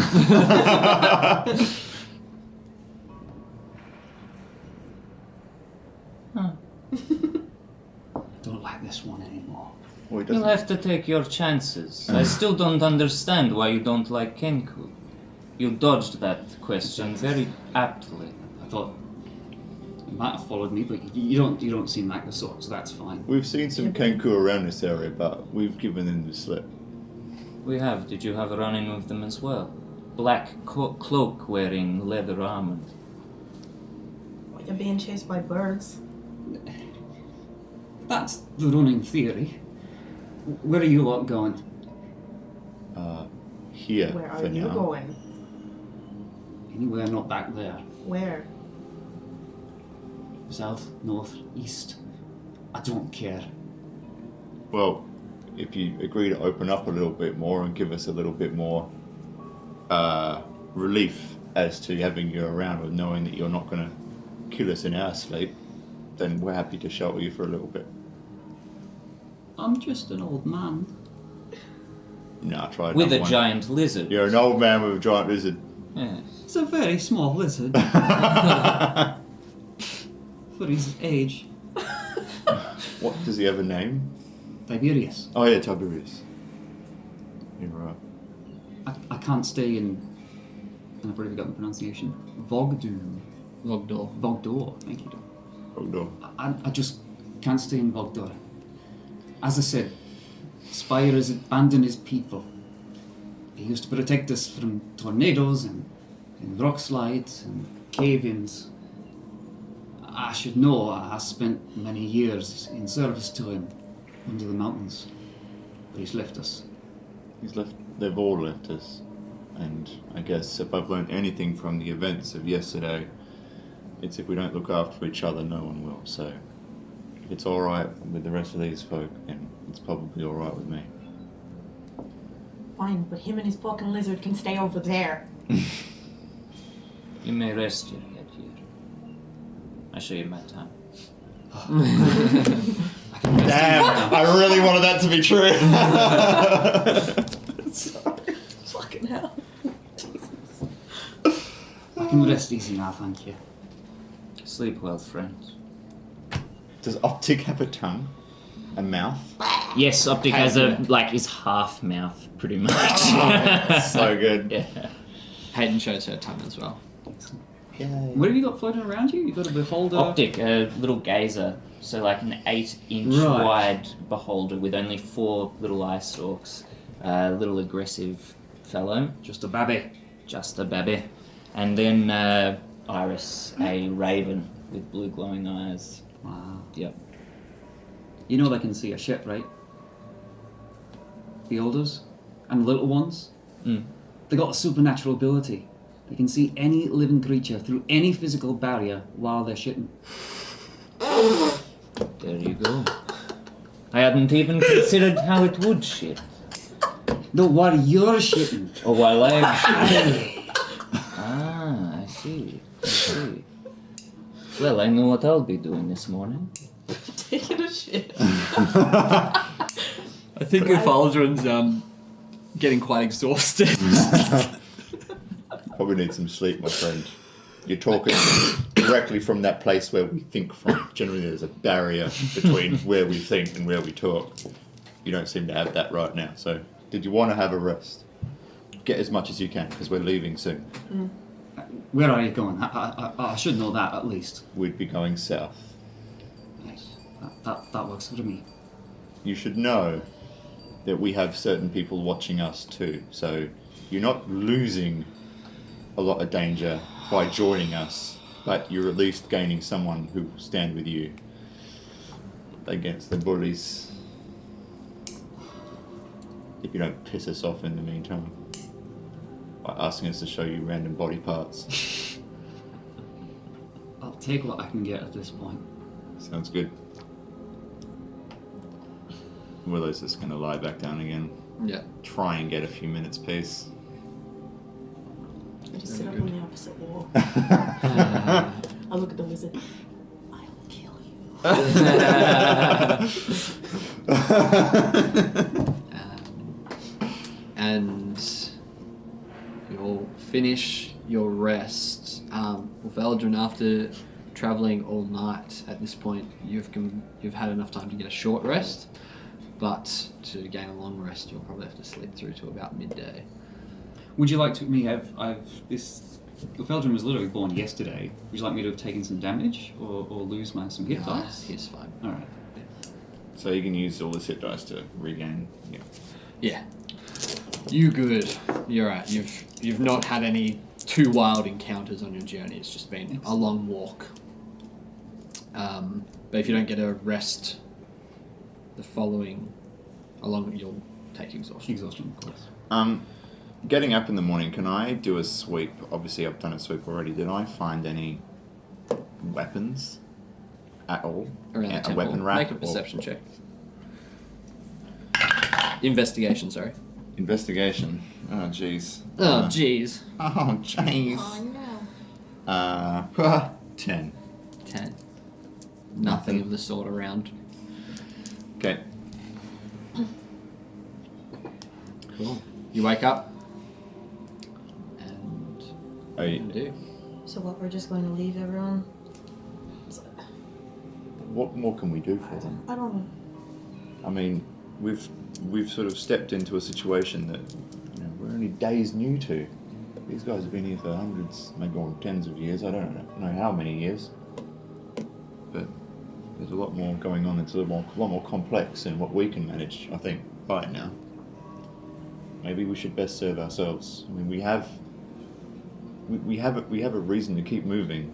Don't like this one anymore. Well, he You'll doesn't. have to take your chances. I still don't understand why you don't like Kenku. You dodged that question very aptly. I thought you might have followed me, but you don't seem like the sort, so that's fine. We've seen some Kenku around this area, but we've given them the slip. We have. Did you have a run-in with them as well? Black cloak wearing leather armor. You're being chased by birds. That's the running theory. Where are you lot going? Here Where for are you now. going? Anywhere not back there. Where? South, north, east. I don't care. Well, if you agree to open up a little bit more and give us a little bit more relief as to having you around with knowing that you're not going to kill us in our sleep, then we're happy to shelter you for a little bit. I'm just an old man. Nah, try With another a one. giant lizard. You're an old man with a giant lizard. Yes. It's a very small lizard for his age. What does he have a name? Tiberius. Oh yeah, Tiberius. You're right. I can't stay in. I've already forgotten the pronunciation. Vogdoom. Logdor. Vogdor. Thank you. Hold on. I just can't stay in Vogdor. As I said, Spire has abandoned his people. He used to protect us from tornadoes and rock slides and cave-ins. I should know. I spent many years in service to him under the mountains, but he's left us. They've all left us. And I guess if I've learned anything from the events of yesterday, it's if we don't look after each other, no one will. So if it's alright with the rest of these folk, then it's probably alright with me. Fine, but him and his fucking lizard can stay over there. You may rest your head here. I show you my time. Damn, I really wanted that to be true. Fucking hell. I can rest easy now, thank you. Sleep well, friends. Does Optic have a tongue? A mouth? Yes, Optic has is half mouth, pretty much. So good. Yeah. Hayden shows her tongue as well. Yay. What have you got floating around you? You've got a beholder. Optic, a little gazer, so like an 8-inch Right. wide beholder with only 4 little eye stalks. A little aggressive fellow, Just a babby. just a baby. And then Iris, a raven with blue glowing eyes. Wow. Yep. You know they can see a ship, right? The elders and the little ones. Mm. They got a supernatural ability. They can see any living creature through any physical barrier while they're shitting. There you go. I hadn't even considered how it would shit. No, while you're shitting. Or while I'm shitting. I see. I see. Well, I know what I'll be doing this morning. Taking a shit. I think Ephaldron's getting quite exhausted. Probably need some sleep, my friend. You're talking directly from that place where we think from. Generally, there's a barrier between where we think and where we talk. You don't seem to have that right now. So, did you want to have a rest? Get as much as you can, because we're leaving soon. Where are you going? I should know that at least. We'd be going south. Yes, that works for me. You should know that we have certain people watching us too. So, you're not losing a lot of danger by joining us, but you're at least gaining someone who will stand with you against the bullies. If you don't piss us off in the meantime by asking us to show you random body parts. I'll take what I can get at this point. Sounds good. Willow's just gonna lie back down again. Yeah. Try and get a few minutes peace. I just sit up on the opposite wall. I look at the wizard. I will kill you. And you'll finish your rest. With Eldrin, after traveling all night, at this point you've had enough time to get a short rest, but to gain a long rest you'll probably have to sleep through to about midday. Would you like to me have this? The Feldrum was literally born yesterday. Would you like me to have taken some damage or lose some hit dice? He's fine. All right. So you can use all the hit dice to regain. Yeah. Yeah. You good. You're right. You've not had any too wild encounters on your journey. It's just been a long walk. But if you don't get a rest the following along, you'll take exhaustion. Exhaustion, of course. Getting up in the morning, can I do a sweep? Obviously, I've done a sweep already. Did I find any weapons at all? Around the A temple. weapon rack? Make a perception check. Investigation, sorry. Investigation. Oh, jeez. Oh, jeez. Oh, jeez. Oh no. 10. 10. Nothing of the sort around. Okay. Cool. You wake up. And Oh, what do you do? So what? We're just going to leave everyone? what more can we do for them? I don't know. I mean, we've sort of stepped into a situation that we're only days new to. These guys have been here for hundreds, maybe more tens of years. I don't know how many years, but there's a lot more going on. It's a lot more complex than what we can manage. I think by now. Maybe we should best serve ourselves. I mean, we have a reason to keep moving.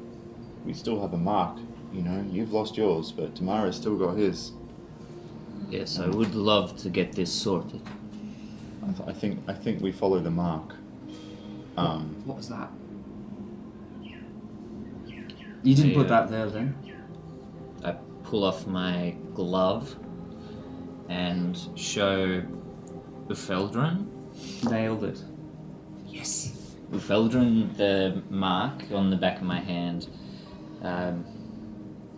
We still have a mark. You've lost yours, but Tamara's still got his. Yes, I would love to get this sorted. I think we follow the mark. What was that? You didn't put that there then? I pull off my glove and show Ufeldrin. Nailed it. Yes. Ufeldrin, the mark on the back of my hand.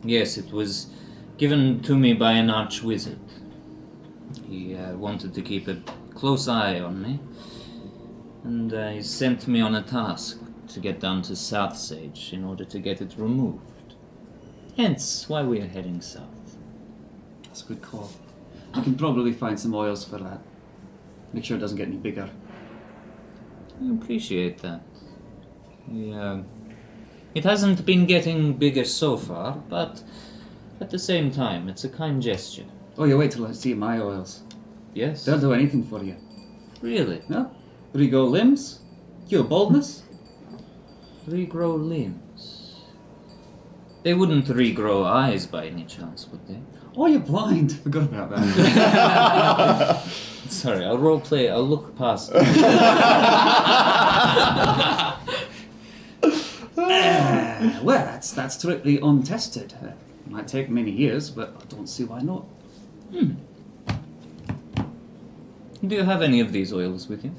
Yes, it was given to me by an arch-wizard. He wanted to keep a close eye on me, and he sent me on a task to get down to South Sage in order to get it removed. Hence why we are heading south. That's a good call. I can probably find some oils for that. Make sure it doesn't get any bigger. I appreciate that. It hasn't been getting bigger so far, but at the same time, it's a kind gesture. Oh, you wait till I see my oils. Yes? They'll do anything for you. Really? No? Regrow limbs? Cure baldness? Regrow limbs. They wouldn't regrow eyes by any chance, would they? Oh, you're blind. Forgot about that. Sorry, I'll roleplay. I'll look past. Well, that's strictly untested. Might take many years, but I don't see why not. Do you have any of these oils with you?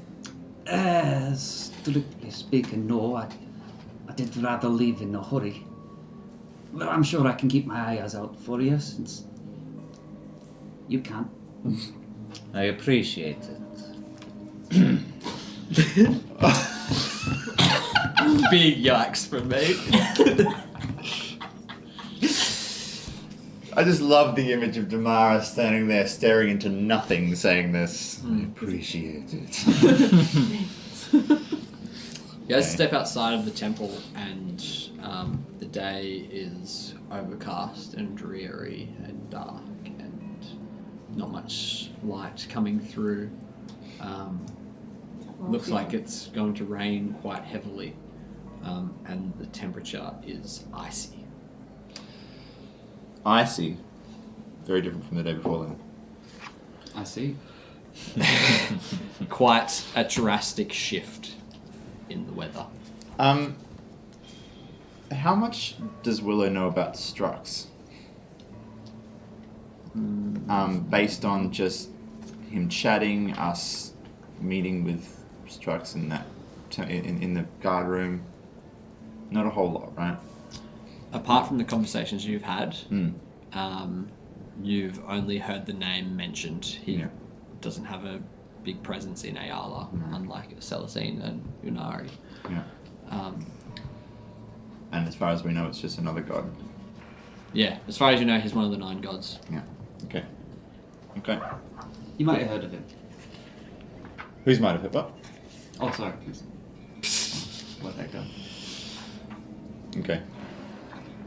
Strictly speaking, no. I did rather leave in a hurry. But I'm sure I can keep my eyes out for you, since you can't. I appreciate it. Big yikes from me. I just love the image of Damara standing there staring into nothing saying this. I appreciate it. You guys step outside of the temple, and the day is overcast and dreary and dark, and not much light coming through. Looks like it's going to rain quite heavily, and the temperature is icy. Icy. Very different from the day before then. I see. Quite a drastic shift in the weather. How much does Willow know about Strux? Based on just him chatting, us meeting with Strux in that in the guard room. Not a whole lot, right? Apart from the conversations you've had, you've only heard the name mentioned. He doesn't have a big presence in Ayala, unlike Celestine and Unari. Yeah. And as far as we know, it's just another god. Yeah, as far as you know, he's one of the 9 gods. Yeah. Okay. Okay. You might have heard of him. Who's might have hit what? Oh, sorry. Please. Let that go. Okay.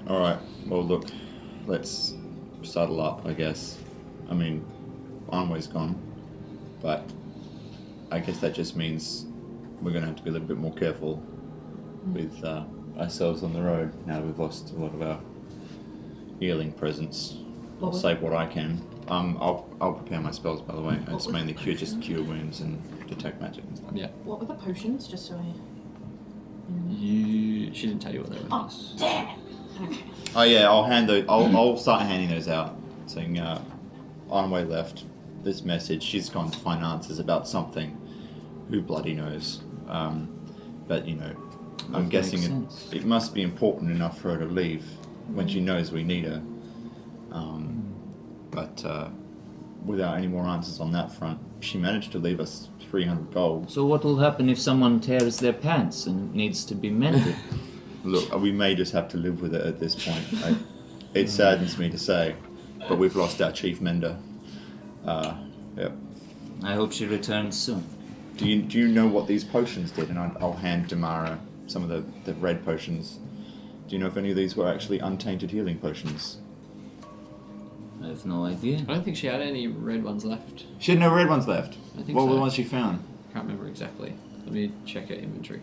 Alright. Well, look. Let's saddle up, I guess. I mean, Anway's gone. But I guess that just means we're going to have to be a little bit more careful with ourselves on the road now that we've lost a lot of our healing presence. I'll save what I can. I'll prepare my spells, by the way. It's mainly cure wounds and detect magic and stuff. Yeah. What were the potions, just so I... She didn't tell you what they were. Oh, damn it! Okay. Oh yeah, I'll hand those. I'll start handing those out, saying, Anway left this message. She's gone to find answers about something. Who bloody knows? But you know, I'm guessing it must be important enough for her to leave when she knows we need her. But without any more answers on that front, she managed to leave us 300 gold. So what will happen if someone tears their pants and needs to be mended? Look, we may just have to live with it at this point. It saddens me to say, but we've lost our chief mender. Yep. I hope she returns soon. Do you know what these potions did? And I'll hand Damara some of the red potions. Do you know if any of these were actually untainted healing potions? I have no idea. I don't think she had any red ones left. She had no red ones left. I think What so. were the ones she found? Can't remember exactly. Let me check her inventory.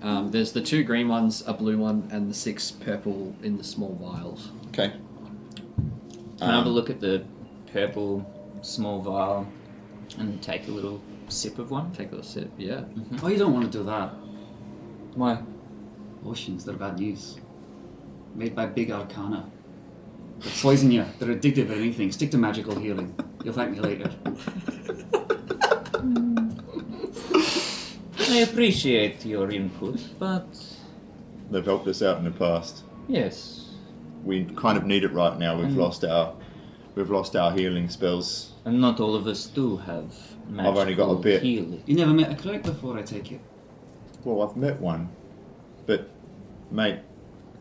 There's the 2 green ones, a blue one, and the 6 purple in the small vials. Okay. Can I have a look at the purple small vial and take a little sip of one? Take a little sip, yeah. Oh, you don't want to do that. Why? Potions, they're bad news. Made by big arcana. They poison you. They're addictive at anything. Stick to magical healing. You'll thank me later. I appreciate your input, but They've helped us out in the past. yes. we kind of need it right now. We've lost our healing spells. And not all of us do have magical I've only got a bit. healing. You never met a Crake before, I take it. Well, I've met one, but mate,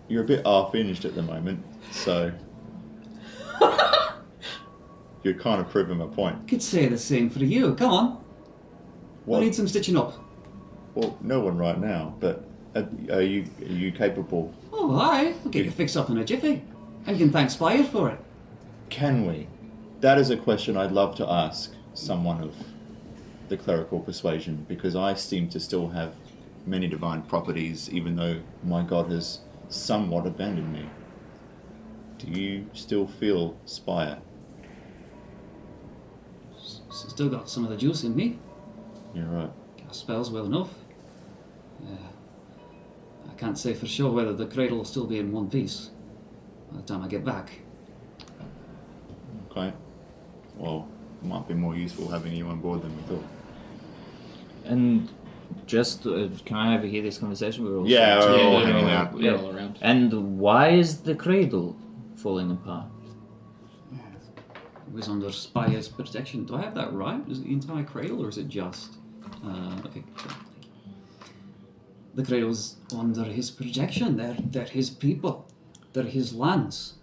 you're a bit half-hinged at the moment, so you're kind of proving my point. Could say the same for you. Come on. What? I need some stitching up. Well, no one right now, but are you capable? Oh, aye. I'll get you fixed up in a jiffy. And you can thank Spire for it. Can we? That is a question I'd love to ask someone of the clerical persuasion, because I seem to still have many divine properties, even though my god has somewhat abandoned me. Do you still feel Spire? Still got some of the juice in me. You're right. Cast spells well enough. I can't say for sure whether the cradle will still be in one piece by the time I get back. Okay. Well, it might be more useful having you on board than we thought. And just, can I ever hear this conversation? We're all Yeah, sort of- we're all Yeah, hanging yeah, out. we're all around. And why is the cradle falling apart? It was under Spire's protection. Do I have that right? Is it the entire cradle or is it just... okay, sure. The cradle's under his protection. They're his people. They're his lands.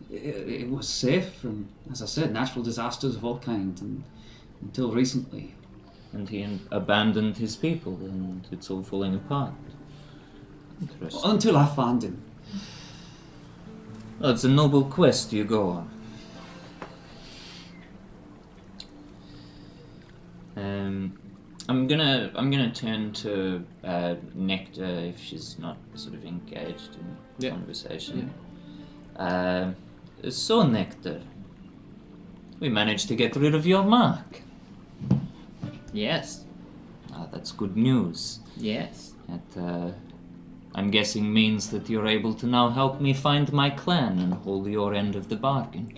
It was safe from, as I said, natural disasters of all kinds until recently. And he abandoned his people, and it's all falling apart. Interesting. Until I found him. Well, it's a noble quest you go on. I'm gonna turn to Nectar if she's not sort of engaged in conversation. So Nectar, we managed to get rid of your mark. Yes. That's good news. Yes. That I'm guessing means that you're able to now help me find my clan and hold your end of the bargain.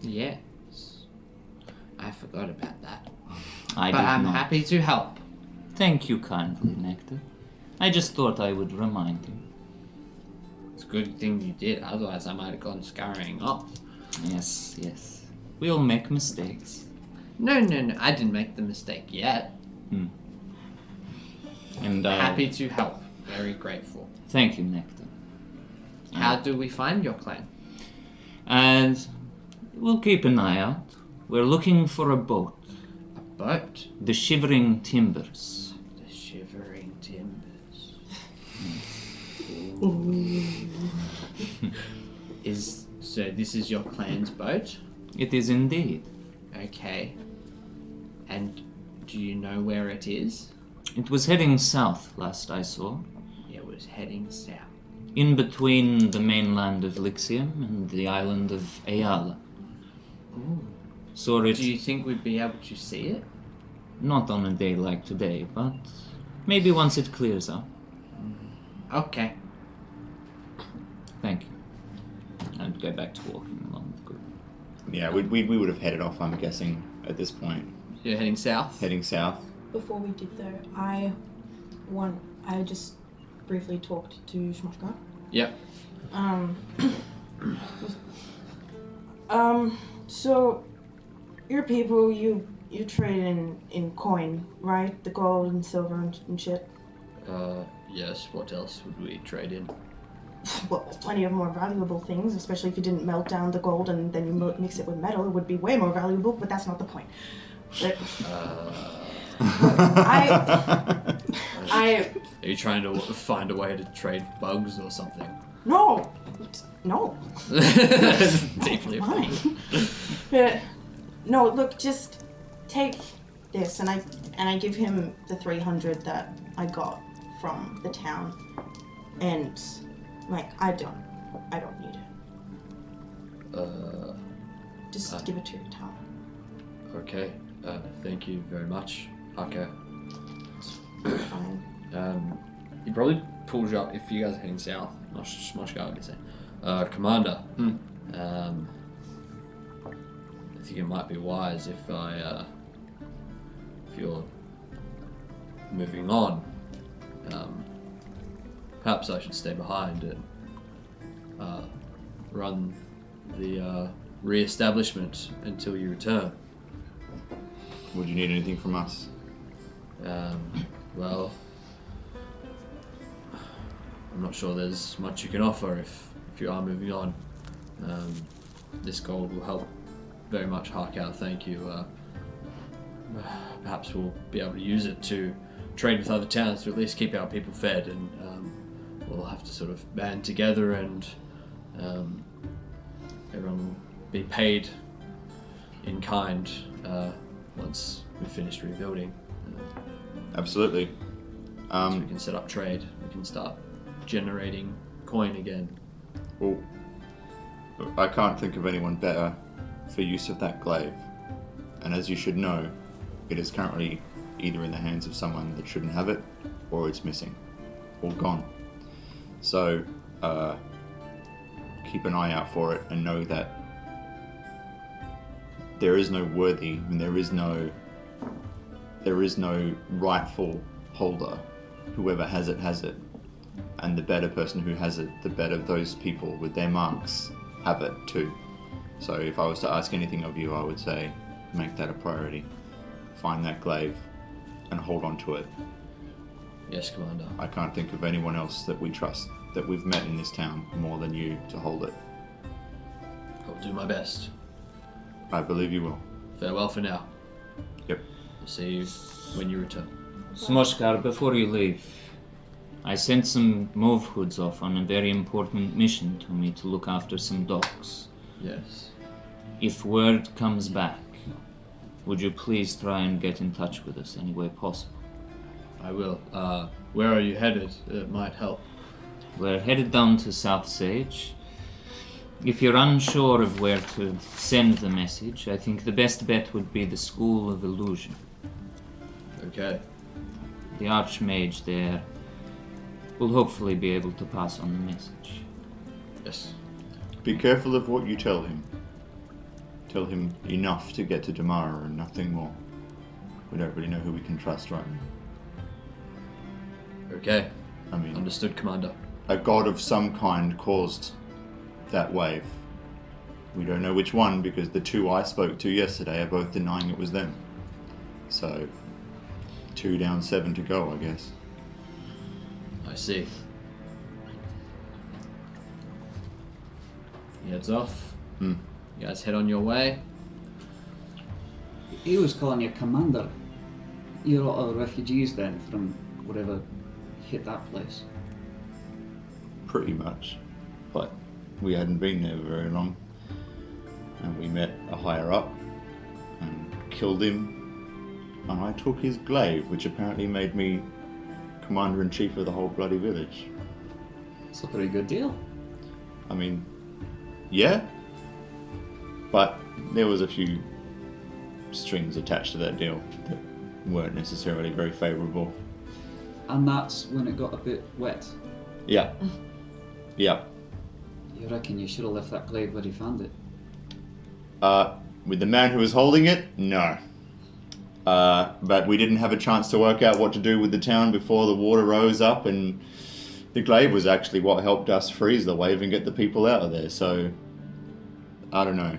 Yes. I forgot about that. I But did I'm not. happy to help. Thank you kindly, Nectar. I just thought I would remind you. It's a good thing you did, otherwise I might have gone scurrying off. Yes, yes. We all make mistakes. No, I didn't make the mistake yet. And Happy to help. Very grateful. Thank you, Nectar. How do we find your clan? And we'll keep an eye out. We're looking for a boat. A boat. The Shivering Timbers. The Shivering Timbers. So this is your clan's boat? It is indeed. Okay. And do you know where it is? It was heading south last I saw. It was heading south. In between the mainland of Lixium and the island of Ayala. Ooh. Saw it Do you think we'd be able to see it? not on a day like today, but maybe once it clears up. Okay. Thank you. I'd go back to walking along the group. Yeah, we would have headed off, I'm guessing, at this point. You're heading south? Heading south. Before we did though, I just briefly talked to Shmoshka. Yep. So your people, you trade in coin, right? The gold and silver and shit. Yes. What else would we trade in? Well, there's plenty of more valuable things, especially if you didn't melt down the gold and then you mix it with metal. It would be way more valuable, but that's not the point. But, Are you trying to find a way to trade bugs or something? No. Deeply Fine. No, look, just take this, and I give him the 300 that I got from the town, and like I don't need it. Just give it to your town. Okay. Thank you very much, Haka. Fine. He probably pulls you up if you guys are heading south. Smoshka, I guess. Commander. I think it might be wise if you're moving on. Perhaps I should stay behind and run the re-establishment until you return. Would you need anything from us? Well, I'm not sure there's much you can offer if you are moving on. This gold will help very much hark out thank you. Perhaps we'll be able to use it to trade with other towns to at least keep our people fed, and we'll have to sort of band together and everyone will be paid in kind once we've finished rebuilding. Absolutely. So we can set up trade, we can start generating coin again. Well, I can't think of anyone better for use of that glaive. And as you should know, it is currently either in the hands of someone that shouldn't have it, or it's missing, or gone. So, keep an eye out for it and know that there is no worthy, and there is no rightful holder. Whoever has it has it. And the better person who has it, the better those people with their marks have it too. So if I was to ask anything of you, I would say make that a priority. Find that glaive and hold on to it. Yes, Commander. I can't think of anyone else that we trust, that we've met in this town, more than you to hold it. I'll do my best. I believe you will. Farewell for now. Yep. I'll see you when you return. Smoshkar, before you leave, I sent some mauve hoods off on a very important mission to me to look after some dogs. Yes. If word comes back, would you please try and get in touch with us any way possible? I will. Where are you headed? It might help. We're headed down to South Sage. If you're unsure of where to send the message, I think the best bet would be the School of Illusion. Okay. The Archmage there will hopefully be able to pass on the message. Yes. Be careful of what you tell him. Tell him enough to get to Damara and nothing more. We don't really know who we can trust right now. Okay. I mean, Understood, Commander. a god of some kind caused that wave. We don't know which one because the two I spoke to yesterday are both denying it was them. So, 2 down, 7 to go, I guess. I see. He heads off. Hmm. You guys head on your way. He was calling you commander. You're a lot of refugees then from whatever hit that place. Pretty much. But we hadn't been there very long. And we met a higher up and killed him. And I took his glaive, which apparently made me commander-in-chief of the whole bloody village. It's a pretty good deal. I mean, yeah. But there was a few strings attached to that deal that weren't necessarily very favourable. And that's when it got a bit wet. Yeah. Yeah. You reckon you should have left that glaive where you found it? With the man who was holding it, no. But we didn't have a chance to work out what to do with the town before the water rose up, and the glaive was actually what helped us freeze the wave and get the people out of there. So, I don't know.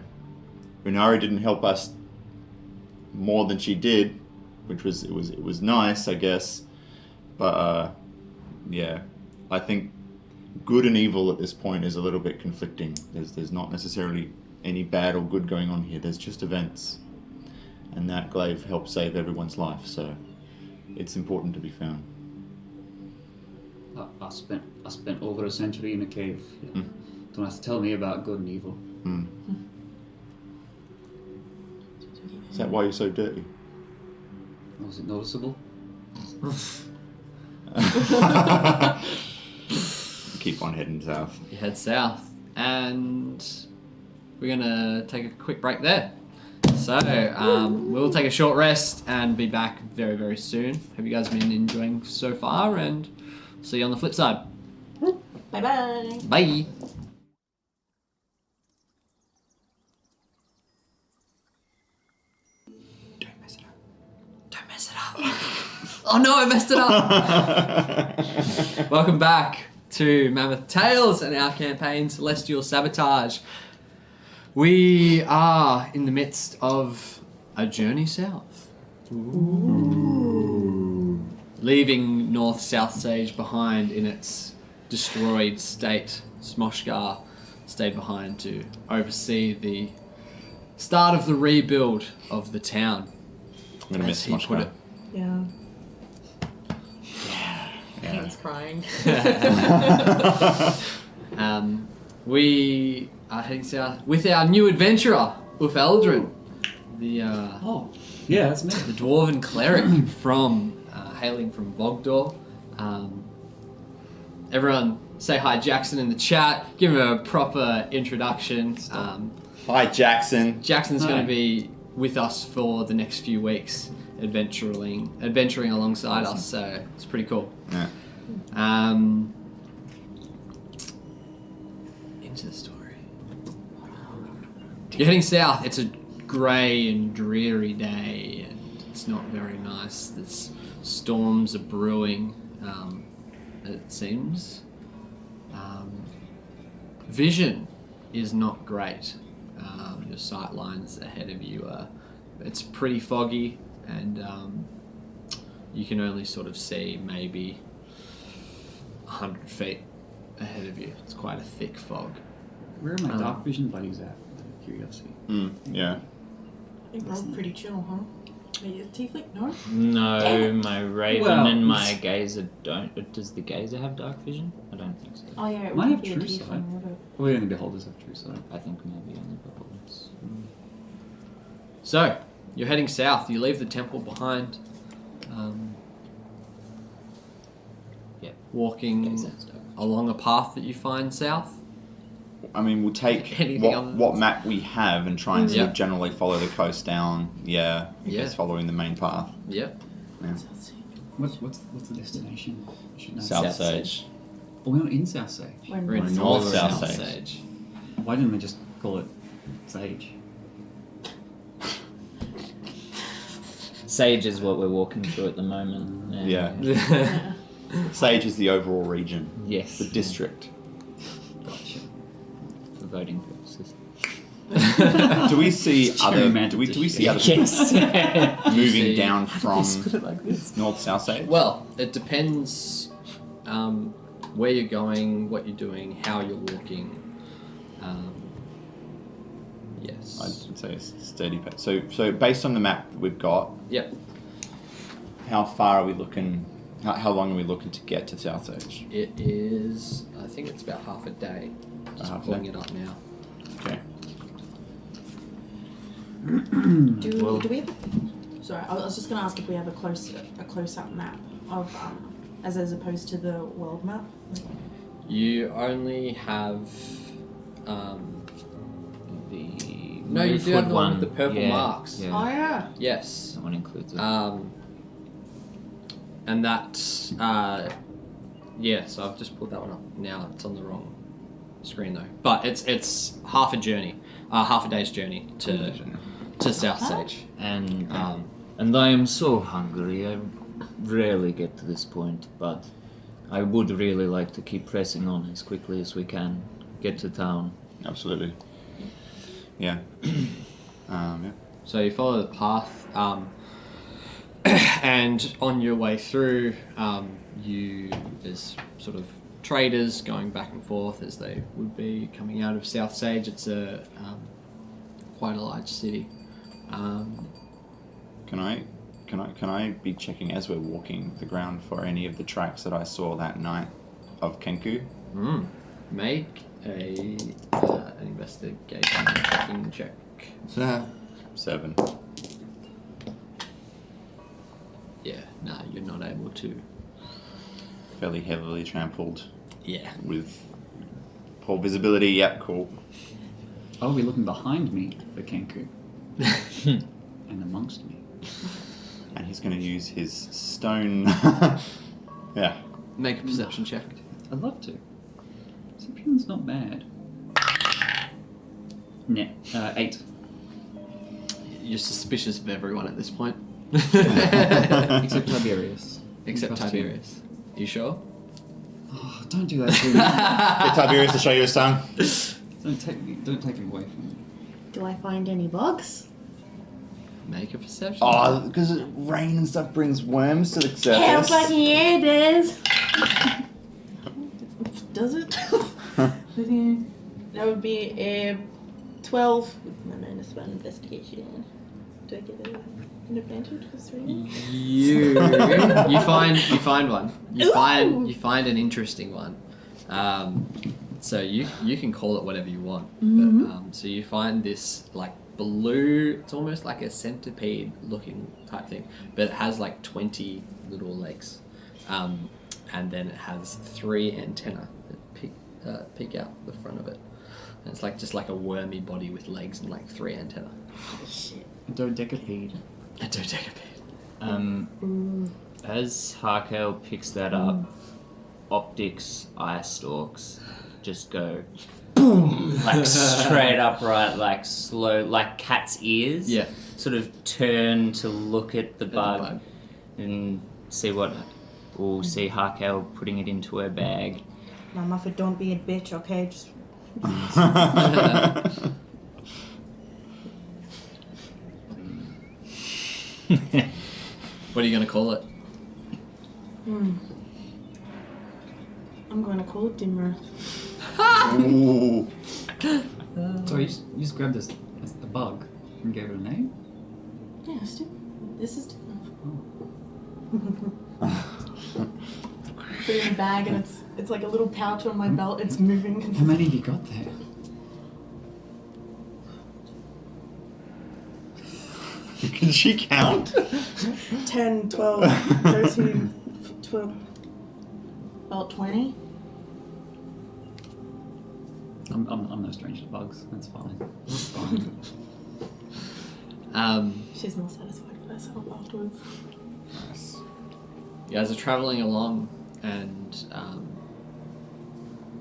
Unari didn't help us more than she did, which was it was nice, I guess. But yeah, I think good and evil at this point is a little bit conflicting. There's not necessarily any bad or good going on here. There's just events, and that glaive helped save everyone's life. So it's important to be found. I spent over a century in a cave. Mm. Don't have to tell me about good and evil. Mm. Is that why you're so dirty? Was it noticeable? Keep on heading south. You head south, and we're gonna take a quick break there. So we'll take a short rest and be back very, very soon. Hope you guys have been enjoying so far, and see you on the flip side. Bye-bye. Bye. Don't mess it up. Don't mess it up. Oh no, I messed it up. Welcome back to Mammoth Tales and our campaign Celestial Sabotage. We are in the midst of a journey south. Leaving North South Sage behind in its destroyed state. Smoshgar stayed behind to oversee the start of the rebuild of the town. I'm gonna miss As he put Smoshgar. it. Yeah. Yeah. He's crying. We are heading south with our new adventurer, Eldrin, the Oh, yeah, that's me. the dwarven cleric from hailing from Vogdor. Everyone say hi Jackson in the chat. Give him a proper introduction. Hi, Jackson. Jackson's Hi. going to be with us for the next few weeks, adventuring alongside us. So it's pretty cool. Yeah. Into the story. You're heading south. It's a grey and dreary day, and it's not very nice. There's storms are brewing. It seems. Vision is not great. Your sight lines ahead of you are. It's pretty foggy, and you can only sort of see maybe 100 feet ahead of you. It's quite a thick fog. Where are my dark vision buddies at? Out of curiosity. Yeah. I think we're all pretty chill, huh? Are you a tiefling? No? No, my raven Well, and my gazer don't. Does the gazer have dark vision? I don't think so. Oh yeah, it Might would have be a true tiefling, sight. would it? Well, only beholders have true sight. I think maybe only beholders. So, you're heading south. You leave the temple behind. Walking Gazer's dark. along a path that you find south. I mean, we'll take Anything other than what this? map we have and try and sort Yeah. of generally follow the coast down. Yeah. I Yeah. guess following the main path. Yep. Yeah. What's the destination? I should know. South South Sage. Oh, we're not in South Sage. We're We're in North North South South Sage. Sage. Why didn't they just call it Sage? Sage is what we're walking through at the moment. Yeah. Sage is the overall region. Yes. The district. Gotcha. For voting purposes. Do we see It's other? gerrymandered Do we see other Yes. moving see- down from like this. North South Sage? Well, it depends where you're going, what you're doing, how you're walking. Yes. I'd say it's steady pace. So based on the map we've got, Yep. how far are we looking? How long are we looking to get to South Sage? It is. I think it's about half a day. Just Half a pulling day. it up now. Okay. Do we have a, sorry, I was just gonna ask if we have a close up map of as opposed to the world map. You only have. The No, you do have Movewood the one with the purple yeah, marks. Yeah. Oh yeah. Yes. That one includes it. And that. Yeah. So I've just pulled that one up. Now it's on the wrong screen though. But it's half a journey, half a day's journey to South Sage. and I am so hungry. I rarely get to this point, but I would really like to keep pressing on as quickly as we can. Get to town. Absolutely. Yeah. Yeah. So you follow the path, and on your way through, there's sort of traders going back and forth as they would be coming out of South Sage. It's a quite a large city. Can I be checking as we're walking the ground for any of the tracks that I saw that night of Kenku? Make an investigation check. 7. Yeah, no, you're not able to. Fairly heavily trampled Yeah. with poor visibility. Yep, cool. I'll be looking behind me for Kenku. And amongst me. And he's going to use his stone. Yeah. Make a perception check. I'd love to. Perception's not bad. Nah, 8. You're suspicious of everyone at this point. Except Tiberius. Except Plus 2. Tiberius. You sure? Oh, don't do that to me. Get Tiberius to show you his tongue. Don't take him away from me. Do I find any bugs? Make a perception. Oh, because rain and stuff brings worms to the surface. Yeah, fucking yeah, it is. Does it? That would be a 12 with my -1 investigation. Do I get an advantage for 3? You find one. You Ooh. find an interesting one. So you can call it whatever you want. Mhm. But, so you find this like blue. It's almost like a centipede looking type thing, but it has like 20 little legs, and then it has 3 antennae that peek out the front of it. And it's like just like a wormy body with legs and like 3 antennae. Shit. Dodecapede. A dodecapede. Ooh. As Harkel picks that up, Optic's eye stalks just go boom, like straight upright, like slow, like cat's ears. Yeah. Sort of turn to look at the the bug bug. and see what. We'll see Harkel putting it into her bag. Now, Muffet, don't be a bitch, okay? Just What are you gonna call it? I'm going to call it Dimmer. Ooh. So you just grabbed a bug and gave it a name? Yeah, it's this is Put it in a bag and it's like a little pouch on my belt. It's moving. How many have you got there? Can she count? 10, 12, 13, 12, about 20. I'm no stranger to bugs. That's fine. That's fine. She's more satisfied with herself afterwards. Nice. You guys are traveling along, and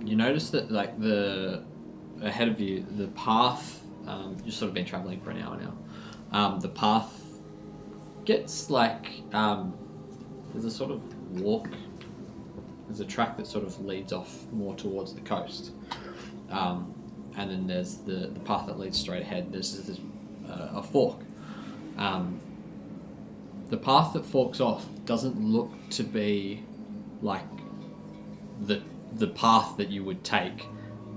you notice that like ahead of you, the path. You've sort of been traveling for an hour now. The path gets like there's a sort of walk. There's a track that sort of leads off more towards the coast, and then there's the path that leads straight ahead. There's a fork. The path that forks off doesn't look to be like the path that you would take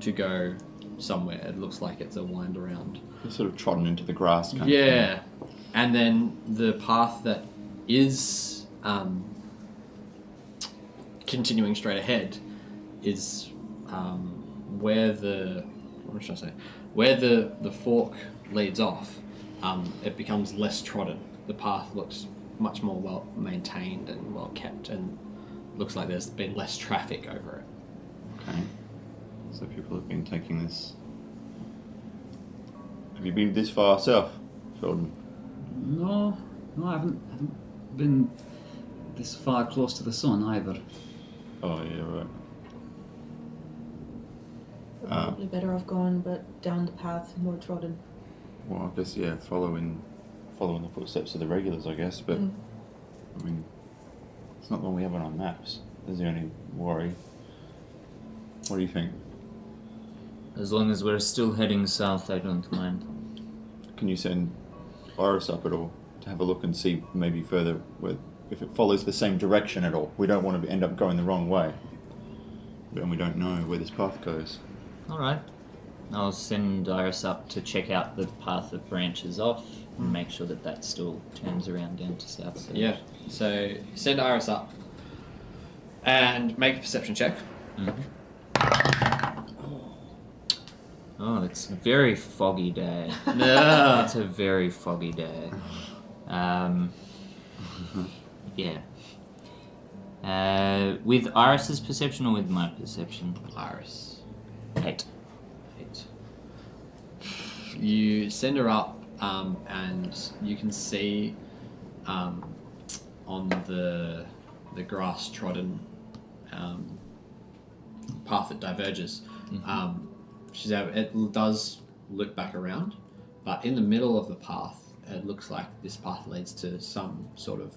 to go somewhere. It looks like it's a wind around. It's sort of trodden into the grass kind of Yeah, and then the path that is continuing straight ahead is where the fork leads off. It becomes less trodden. The path looks much more well maintained and well kept, and looks like there's been less traffic over it. Okay. So people have been taking this. Have you been this far south, Felden? No, I haven't been this far close to the sun either. Oh yeah, right. Probably better off going, but down the path, more trodden. Well, I guess yeah, following the footsteps of the regulars, I guess. But I mean, it's not the one we have on our maps. That's the only worry. What do you think? As long as we're still heading south, I don't mind. Can you send Iris up at all to have a look and see maybe further if it follows the same direction at all? We don't want to end up going the wrong way, and we don't know where this path goes. All right. I'll send Iris up to check out the path that branches off and make sure that still turns around down to south. Side. Yeah. So send Iris up and make a perception check. Oh, it's a very foggy day. No. It's a very foggy day. Yeah. With Iris's perception or with my perception? Iris. 8. You send her up, and you can see on the grass trodden path that diverges. It does loop back around, but in the middle of the path, it looks like this path leads to some sort of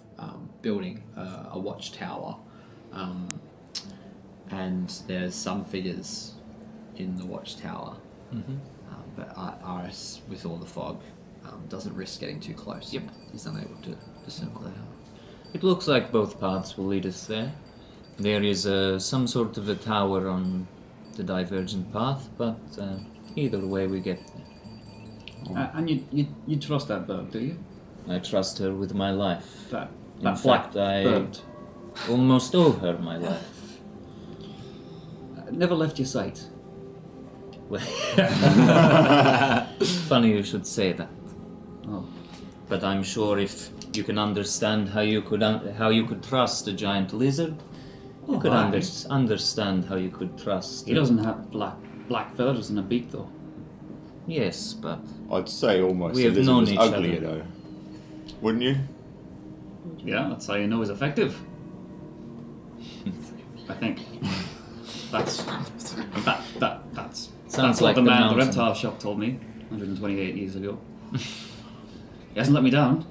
building, a watchtower, and there's some figures in the watchtower. Mm-hmm. But Iris, with all the fog, doesn't risk getting too close. Yep. He's unable to discern what they are. It looks like both paths will lead us there. There is some sort of a tower on the divergent path, but either way we get there. And you trust that bird, do you? I trust her with my life. That In black fact, I bird. almost owe her my life. Never left your sight. Funny you should say that. Oh. But I'm sure if you can understand how you could trust a giant lizard, you could understand how you could trust. He doesn't have black feathers and a beak, though. Yes, but I'd say almost We the have lizard known was each uglier other. though. Wouldn't you? Yeah, that's how you know he's effective. I think. That's Sounds what like the the man at the mountain. reptile shop told me 128 years ago. He hasn't let me down.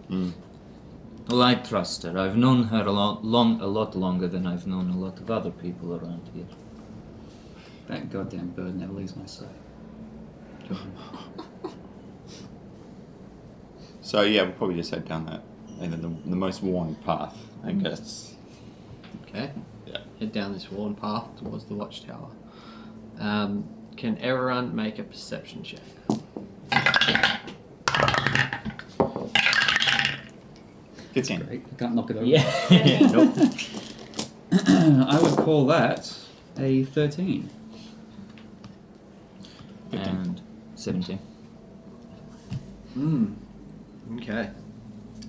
well, I trust her. I've known her a lot longer than I've known a lot of other people around here. That goddamn bird never leaves my sight. So yeah, we'll probably just head down that, the most worn path, I guess. Okay. Yeah. Head down this worn path towards the watchtower. Can everyone make a perception check? 15. Great. I can't knock it over. Yeah. Nope. I would call that a 13. And 17. Okay.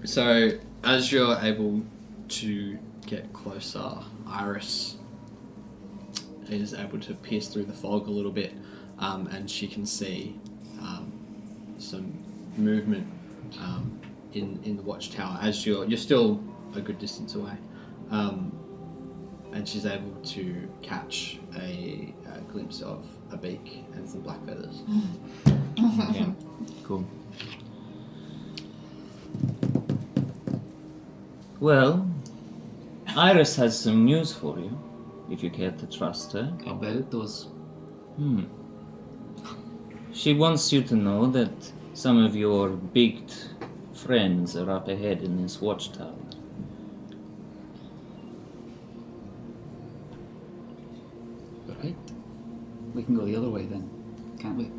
So, as you're able to get closer, Iris is able to pierce through the fog a little bit, and she can see some movement in the watchtower as you're still a good distance away, and she's able to catch a glimpse of a beak and some black feathers. Yeah. Cool. Well, Iris has some news for you, if you care to trust her. I'll bet it does. She wants you to know that some of your beaked friends are up ahead in this watchtower. Right. We can go the other way then, can't we?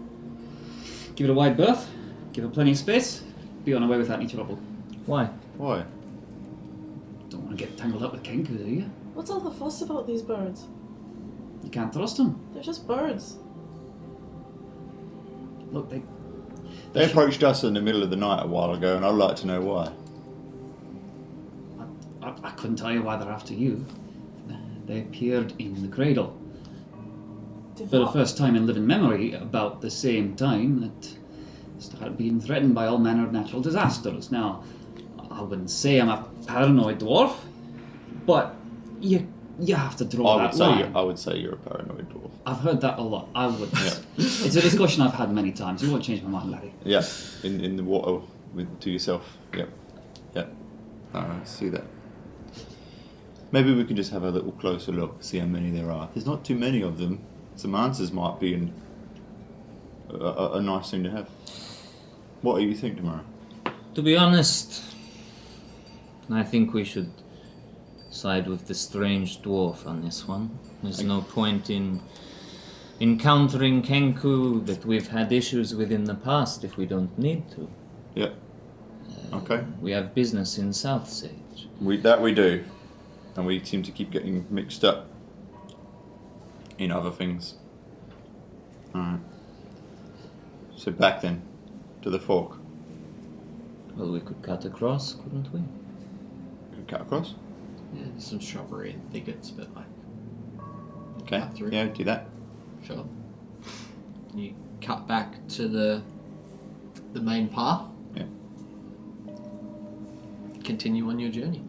Give it a wide berth, give it plenty of space, be on our way without any trouble. Why? Why? Don't want to get tangled up with Kenku, do you? What's all the fuss about these birds? You can't trust them. They're just birds. Look, They approached us in the middle of the night a while ago, and I'd like to know why. I couldn't tell you why they're after you. They appeared in the cradle. Did For the what? first time in living memory, about the same time that started being threatened by all manner of natural disasters. Now, I wouldn't say I'm a paranoid dwarf, but you have to draw that line. I would say you're a paranoid dwarf. I've heard that a lot. I would. Yeah. It's a discussion I've had many times. You won't change my mind, laddie. Yeah, in the water to yourself. Yep. Yep. I see that. Maybe we can just have a little closer look, see how many there are. There's not too many of them. Some answers might be a nice thing to have. What do you think, tomorrow? To be honest, I think we should side with the strange dwarf on this one. There's no point in encountering Kenku that we've had issues with in the past if we don't need to. Yep. Okay. We have business in South Sage. We do. And we seem to keep getting mixed up in other things. Alright. So back then, to the fork. Well, we could cut across, couldn't we? We can cut across. Yeah, there's some shrubbery and thickets, but like, Okay. Cut through. Yeah, do that. sure. You cut back to the main path. Yeah. Continue on your journey.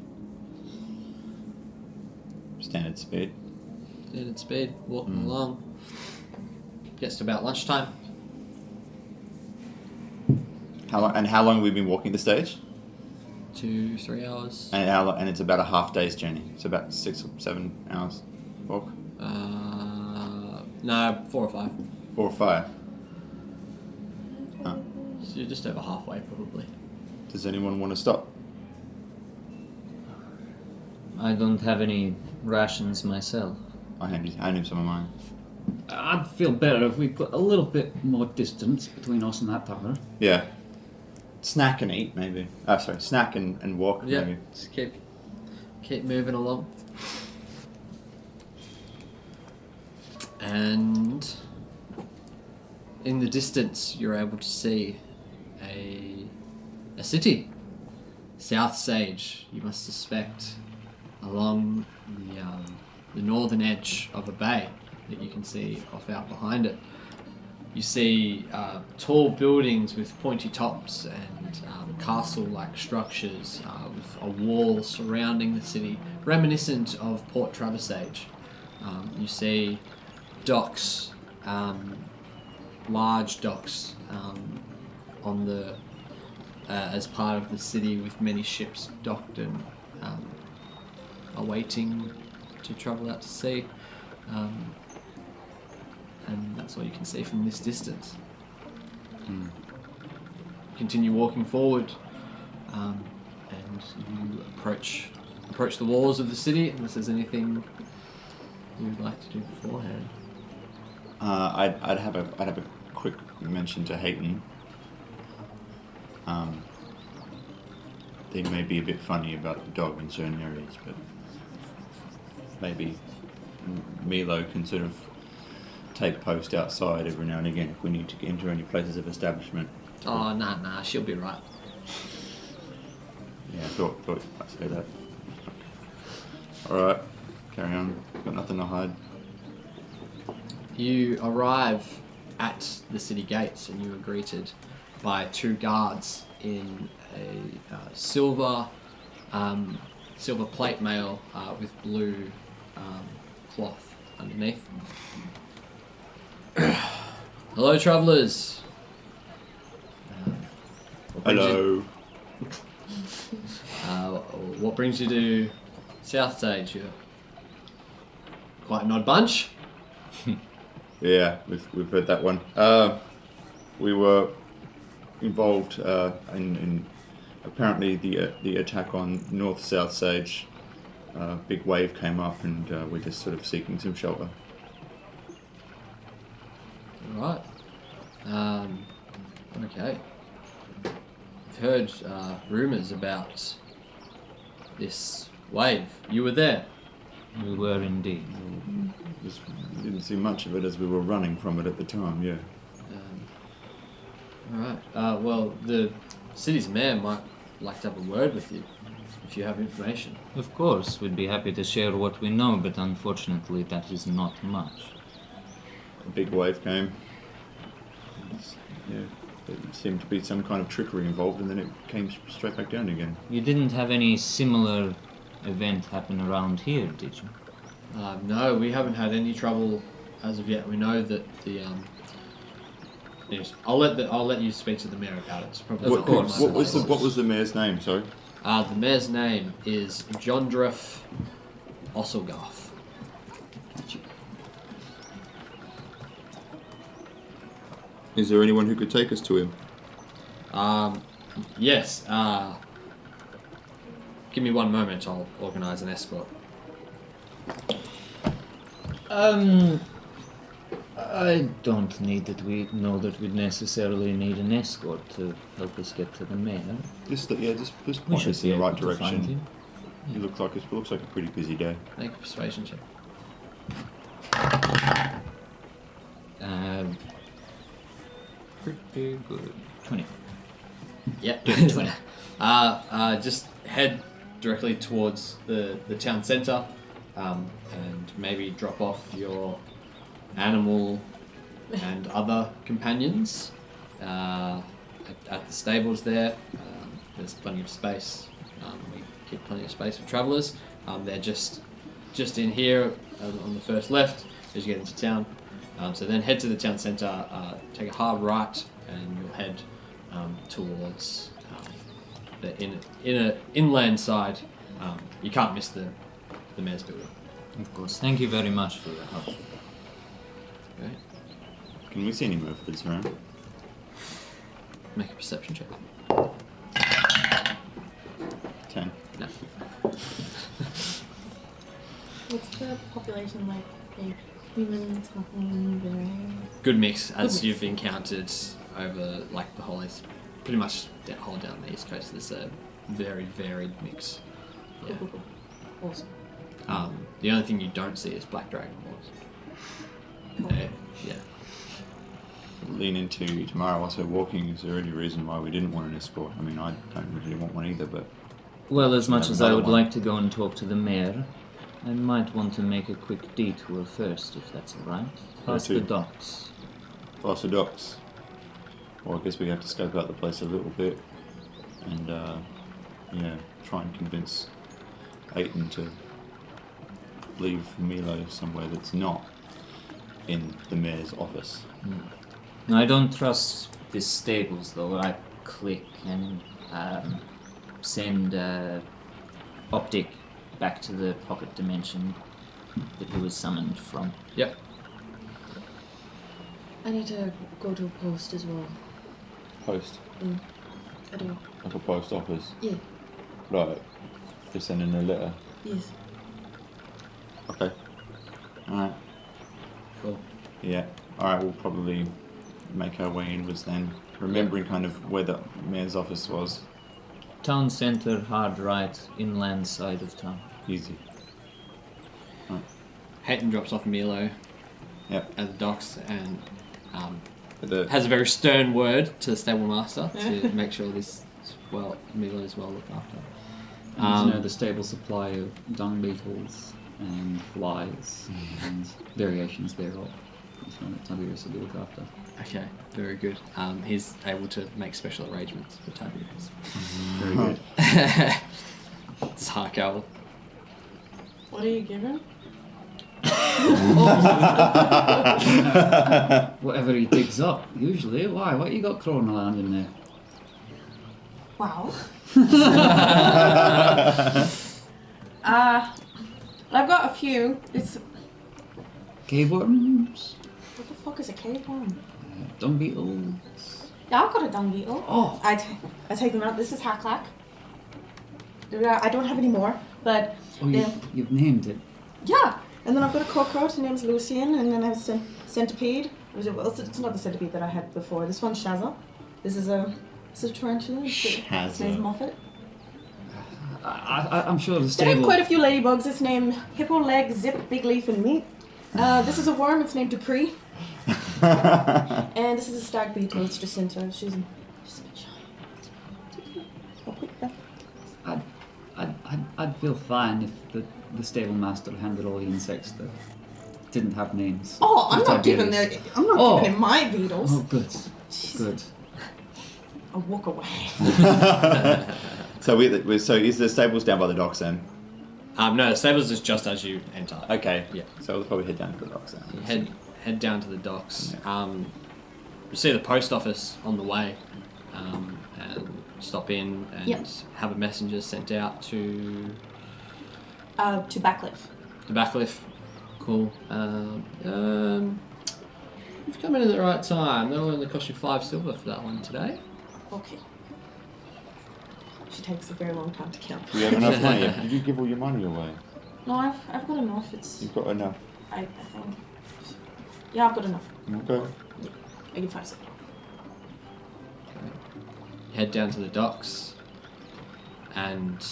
Standard speed. Standard speed, walking along. Gets to about lunchtime. How long have we been walking the stage? 2-3 hours. And it's about a half day's journey. It's about 6 or 7 hours walk. No, 4 or 5. 4 or 5. So you're just over halfway, probably. Does anyone want to stop? I don't have any rations myself. I hand him some of mine. I'd feel better if we put a little bit more distance between us and that tower. Yeah. Snack and eat, maybe. Sorry, snack and walk, Yeah, maybe. just keep moving along. And in the distance, you're able to see a city. South Sage, you must suspect, along the northern edge of a bay that you can see off out behind it. You see tall buildings with pointy tops and castle-like structures with a wall surrounding the city, reminiscent of Port Traversage. You see docks, large docks on the as part of the city, with many ships docked and awaiting to travel out to sea. And that's all you can see from this distance. Continue walking forward, and you approach the walls of the city. Unless there's anything you would like to do beforehand. I'd have a quick mention to Hayton. They may be a bit funny about the dog in certain areas, but maybe Milo can sort of take post outside every now and again if we need to enter any places of establishment. Oh, nah, she'll be right. Yeah, I thought I'd say that. Alright, carry on. Got nothing to hide. You arrive at the city gates and you are greeted by 2 guards in a silver plate mail with blue cloth underneath. Hello, travellers. Hello. What brings you to South Sage? You're quite an odd bunch. Yeah, we've heard that one. We were involved in apparently the attack on North South Sage. Big wave came up, and we're just sort of seeking some shelter. All right. Okay. I've heard rumours about this wave. You were there. We were indeed. We didn't see much of it as we were running from it at the time, yeah. Alright. Well, the city's mayor might like to have a word with you, if you have information. Of course, we'd be happy to share what we know, but unfortunately that is not much. A big wave came. Yeah, there seemed to be some kind of trickery involved, and then it came straight back down again. You didn't have any similar event happen around here, did you? No, we haven't had any trouble as of yet. We know that the yes, I'll let you speak to the mayor about it. It's probably What was the mayor's name? Sorry. The mayor's name is Jondref Osselgarth. Is there anyone who could take us to him? Yes. Give me one moment. I'll organise an escort. I don't need that we know that we'd necessarily need an escort to help us get to the mayor. Just We point should us be in the right able to find direction. him. It looks like a pretty busy day. Make a persuasion check. Pretty good. 20. Yep. Just head directly towards the town centre, and maybe drop off your animal and other companions at the stables there. There's plenty of space. We keep plenty of space for travellers. They're just in here on the first left as you get into town. So then head to the town centre, take a hard right, and you'll head towards the inland side, you can't miss the mayor's building. Of course. Thank you very much for your help. Right? Can we see any movements around? Make a perception check. 10. No. What's the population like? Like humans, nothing, very. Good mix as mix. you've encountered over like the whole pretty much that whole down the east coast. There's a very varied mix. Yeah. Cool. Awesome. The only thing you don't see is black dragon wars. Yeah. Lean into tomorrow whilst we're walking. Is there any reason why we didn't want an escort? I mean, I don't really want one either, but Well, as much as I another would one. like to go and talk to the mayor, I might want to make a quick detour first, if that's alright. Past too. the docks. past the docks. Well, I guess we have to scope out the place a little bit and, try and convince Aiton to leave Milo somewhere that's not in the mayor's office. I don't trust the stables, though. I click and send Optic back to the pocket dimension that he was summoned from. Yep. I need to go to a post as well. Post. I do. Like a post office. Yeah. Right. They're sending a letter. Yes. Okay. Alright. Cool. Yeah. Alright, we'll probably make our way inwards then. Remembering kind of where the mayor's office was. Town center, hard right, inland side of town. Easy. Hayton drops off Milo Yep. at the docks and But the has a very stern word to the stable master to make sure Milo is well looked after. The stable supply of dung beetles and flies and variations thereof. So Tiberius will be looked after. Okay, very good. He's able to make special arrangements for Tiberius. Very good. It's Harkowl. What are you giving? Whatever he digs up, usually. Why? What you got crawling around in there? Wow. I've got a few. It's Cave worms, what the fuck is a cave worm? dung beetles. Yeah, I've got a dung beetle. Oh, I take them out. This is Hacklack. I don't have any more, but yeah. You've named it. Yeah. And then I've got a cockroach. Her name's Lucian, and then I have a centipede. It's not the centipede that I had before. This one's Shazza. This is a tarantula. His name's Shazza. Moffat. I'm sure the Then I have stable. quite a few ladybugs. It's named Hippo Leg, Zip, Big Leaf, and Meat. This is a worm. It's named Dupree. And this is a stag beetle. It's Jacinta. She's a bit shy. I'll put that. I'd feel fine if the stable master handled all the insects that didn't have names. Oh, I'm For not giving Tiberius. giving him my beetles. Oh, good. Good. I'll walk away. So is the stables down by the docks then? No, the stables is just as you enter. Okay. Yeah. So we'll probably head down to the docks then. Head down to the docks. Yeah. You see the post office on the way, and stop in and Yep. have a messenger sent out to To Backcliff. the Backcliff. Cool. You've come in at the right time. That'll only cost you 5 silver for that one today. Okay. She takes a very long time to count. Do you have enough money? Did you give all your money away? No, I've got enough. You've got enough. I think. Yeah, I've got enough. Okay. I give 5 silver. Okay. Head down to the docks, and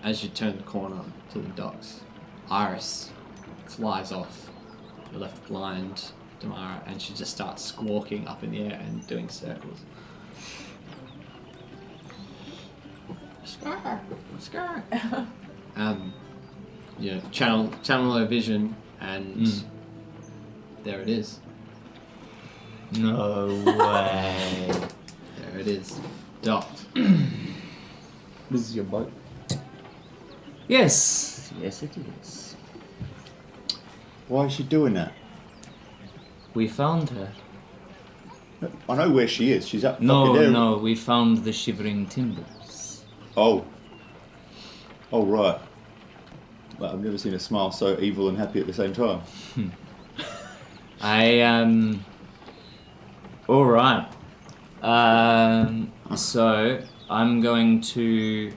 as you turn the corner to the docks, Iris flies off. You're left blind, Damara, and she just starts squawking up in the air and doing circles. Scar, Scar. Channel her vision, and there it is. No way. There it is. Docked. This is your boat. Yes, it is. Why is she doing that? We found her. I know where she is. She's up No, fucking there. no, we found the shivering timbers. Oh. Oh, right. Well, I've never seen her smile so evil and happy at the same time. Alright. So, I'm going to...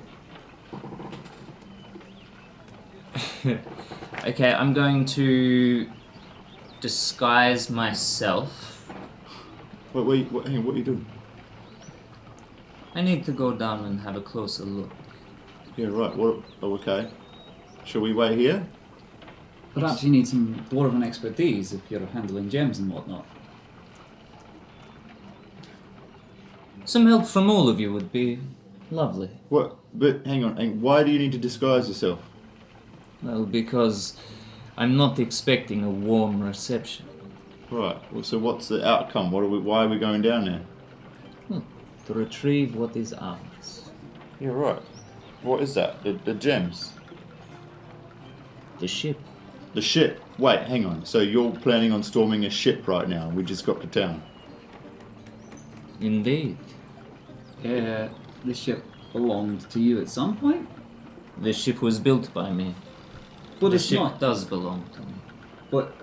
Okay, I'm going to disguise myself. Wait, hang on, what are you doing? I need to go down and have a closer look. Yeah, right. What? Oh, okay. Shall we wait here? Perhaps you need some dwarven expertise if you're handling gems and whatnot. Some help from all of you would be lovely. What? But hang on. Why do you need to disguise yourself? Well, because I'm not expecting a warm reception. Right. Well, so what's the outcome? Why are we going down there? To retrieve what is ours. Yeah, right. What is that? The gems? The ship. The ship? Wait, hang on. So you're planning on storming a ship right now? We just got to town. Indeed. The ship belonged to you at some point? The ship was built by me. But The it's ship not. does belong to me. But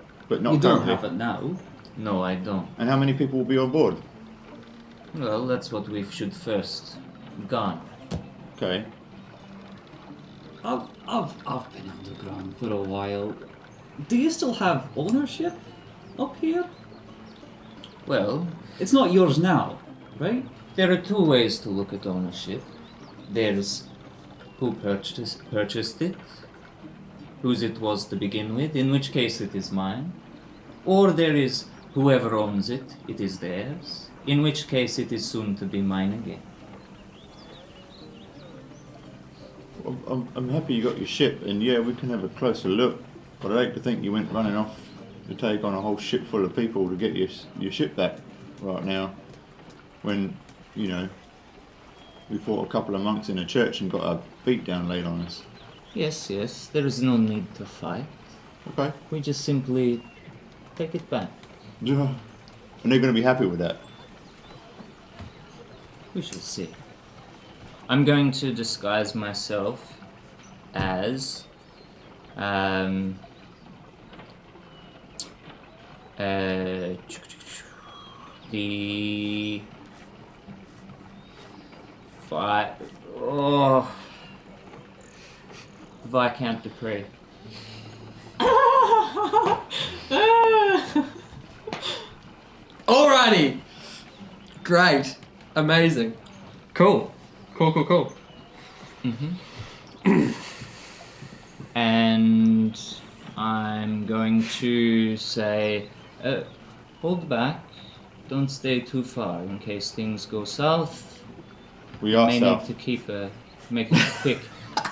not You don't currently. have it now. No, I don't. And how many people will be on board? Well, that's what we should first garner. Okay. I've been underground for a while. Do you still have ownership up here? Well, It's not yours now, right? there are two ways to look at ownership. There's who purchased it, whose it was to begin with, in which case it is mine. Or there is whoever owns it, it is theirs, in which case it is soon to be mine again. I'm happy you got your ship, and yeah, we can have a closer look. But I'd hate to think you went running off to take on a whole ship full of people to get your ship back right now. When, you know, we fought a couple of monks in a church and got our beat down laid on us. Yes, there is no need to fight. Okay. We just simply take it back. Yeah. And they're going to be happy with that. We shall see. I'm going to disguise myself as the Viscount Dupree. Alrighty. Great. Amazing. Cool. And I'm going to say, hold back. Don't stay too far in case things go south. We are May south. need to make it quick.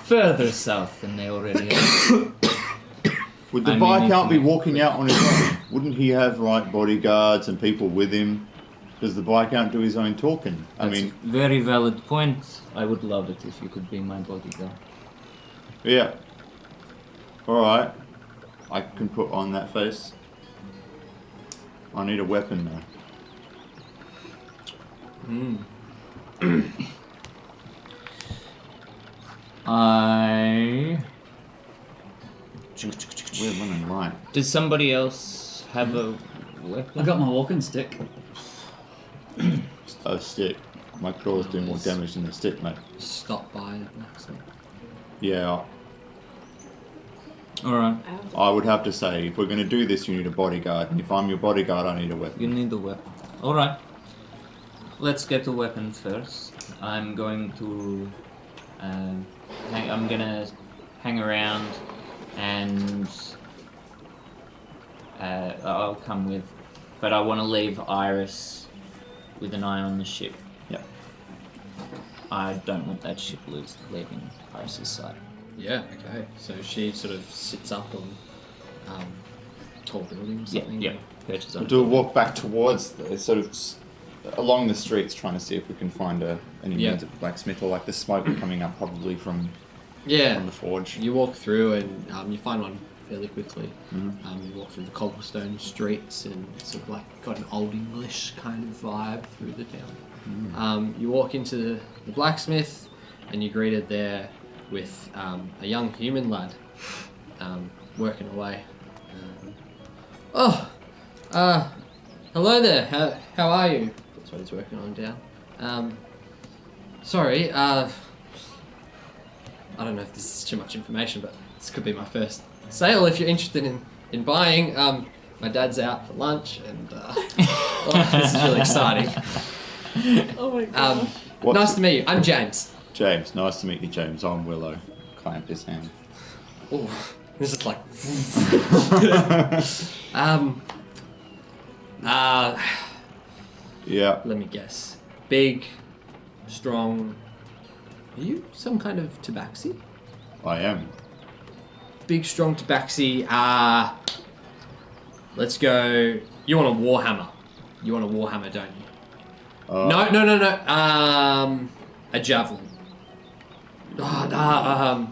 Further south than they already are. Would the I mean, Viscount be if- walking out on his own? Wouldn't he have, like, bodyguards and people with him? Does the Viscount do his own talking? I That's mean, a very valid point. I would love it if you could be my bodyguard. yeah. Alright. I can put on that face. I need a weapon now. We're running light. Does somebody else have a weapon? I got my walking stick. A stick. My claw's doing more damage than the stick, mate. Stop by the blacksmith. Yeah, Alright, I would have to say, if we're going to do this, you need a bodyguard. And if I'm your bodyguard, I need a weapon. you need a weapon. Alright. Let's get a weapon first. I'm going to I'm gonna hang around and I'll come with, but I want to leave Iris with an eye on the ship. Yep. I don't want that ship leaving Iris's side. Yeah, okay. So she sort of sits up on tall building or something. Yeah, perches on We'll do a walk back towards the sort of along the streets, trying to see if we can find any means of blacksmith or like the smoke coming up probably from Yeah. the forge. You walk through and you find one fairly quickly. Mhm. You walk through the cobblestone streets and it's sort of like got an old English kind of vibe through the town. You walk into the blacksmith and you're greeted there with a young human lad working away. Hello there. How are you? That's what he's working on down. Sorry. I don't know if this is too much information, but this could be my first sale if you're interested in buying. My dad's out for lunch, and this is really exciting. Oh my god. Nice to meet you. I'm James. James, nice to meet you, James. I'm Willow. Clamp his hand. Ooh, this is like. Yeah. Let me guess. Big, strong. Are you some kind of tabaxi? I am. Big, strong tabaxi. Let's go. You want a warhammer? You want a warhammer, don't you? No. A javelin. A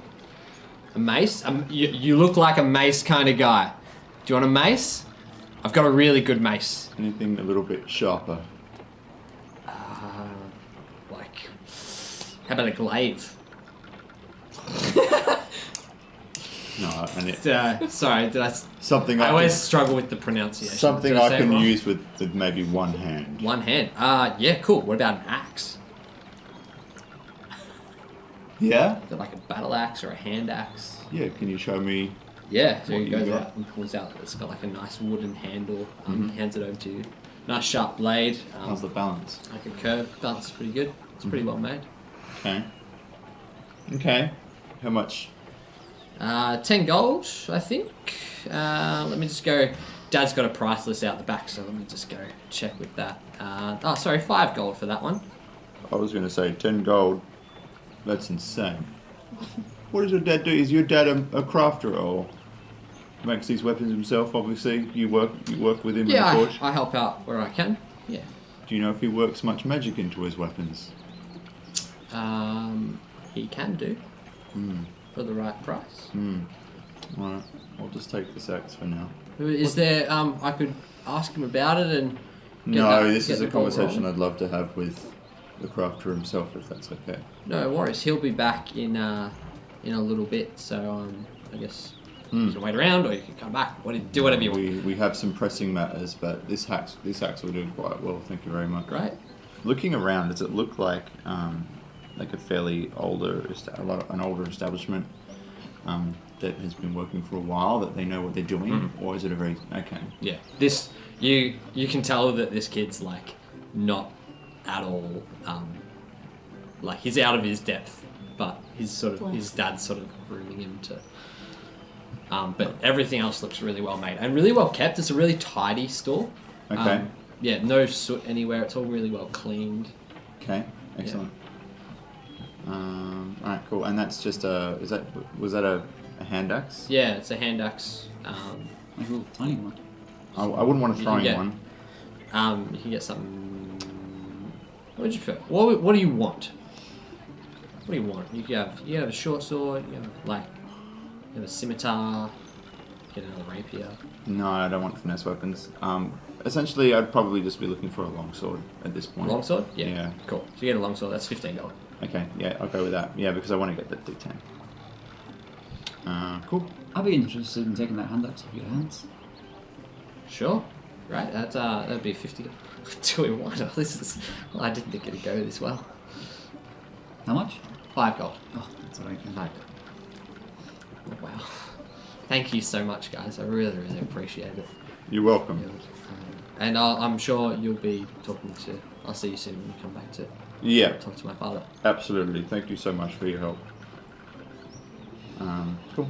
mace? You look like a mace kind of guy. Do you want a mace? I've got a really good mace. Anything a little bit sharper. Like, how about a glaive? No, and it, Sorry, did I? something I I always can, struggle with the pronunciation. something Did I say it can wrong? use with maybe one hand. One hand. Yeah, cool. What about an axe? Yeah. Is it like a battle axe or a hand axe? Yeah. Can you show me? Yeah, so What he you goes got? out and pulls out. It's got like a nice wooden handle. Mhm. Hands it over to you. Nice sharp blade. How's the balance? Like a curve. Balance is pretty good. It's pretty well made. Okay. Okay. How much? 10 gold, I think. Let me just go. Dad's got a price list out the back, so let me just go check with that. 5 gold for that one. I was going to say 10 gold. That's insane. What does your dad do? Is your dad a crafter or makes these weapons himself? Obviously, you work with him Yeah, in the forge. I help out where I can. Yeah. Do you know if he works much magic into his weapons? He can do Hmm. for the right price. Right. I'll just take this axe for now. Is there? I could ask him about it and. This get is the a ball conversation rolling. I'd love to have with the crafter himself, if that's okay. No worries. He'll be back in a little bit. So I guess you can wait around, or you can come back. Do whatever you want. We have some pressing matters, but this axe will do quite well. Thank you very much. Great. Looking around, does it look like a fairly older establishment that has been working for a while, that they know what they're doing, or is it a very okay? Yeah. This you can tell that this kid's like not at all like he's out of his depth, but his dad's sort of grooming him to. But everything else looks really well made and really well kept. It's a really tidy store. Okay. Yeah, no soot anywhere. It's all really well cleaned. Okay. Excellent. Alright, cool. And that's just was that a hand axe? Yeah, it's a hand axe. Like a little tiny one. I wouldn't want to You throw can get- one. You can get something. What would you prefer? What do you want? What do you want? You can have a short sword. You have a scimitar. Get another rapier. No, I don't want finesse weapons. Essentially, I'd probably just be looking for a longsword at this point. Longsword? Yeah. Cool. So you get a longsword. That's 15 gold. Okay, yeah, I'll go with that. Yeah, because I want to get that D10. Cool. I'd be interested in taking that hand axe off your hands. Sure. Right. That'd be 50. 2 in 1. I didn't think it'd go this well. How much? 5 gold. Oh, that's alright. 5 gold. Oh, wow. Thank you so much, guys. I really, really appreciate it. You're welcome. And I'm sure you'll be talking to. I'll see you soon when you come back to Yeah, talk to my father. absolutely. Thank you so much for your help. Cool.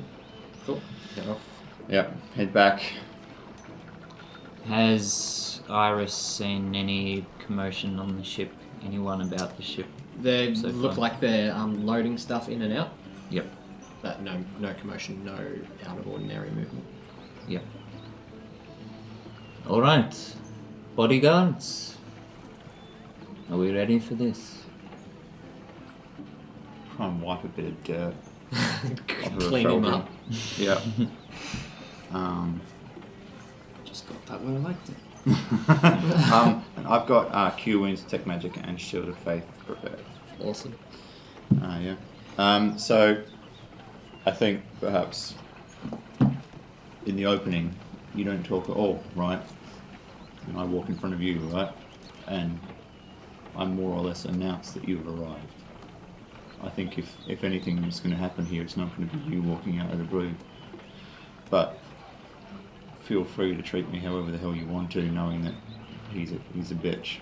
Cool. Get off. Yeah, head back. Has Iris seen any commotion on the ship? Anyone about the ship? They So look far. like they're loading stuff in and out. Yep. But no commotion, no out of ordinary movement. Yep. All right, bodyguards. Are we ready for this? Try and wipe a bit of dirt off of her Clean him falcon. up. Yeah. Just got that where I liked it. I've got Cure Wounds, Detect Magic, and Shield of Faith prepared. Awesome. Yeah. So, I think perhaps in the opening, you don't talk at all, right? And I walk in front of you, right? And I more or less announce that you've arrived. I think if anything is going to happen here, it's not going to be you walking out of the blue. But feel free to treat me however the hell you want to, knowing that he's a bitch,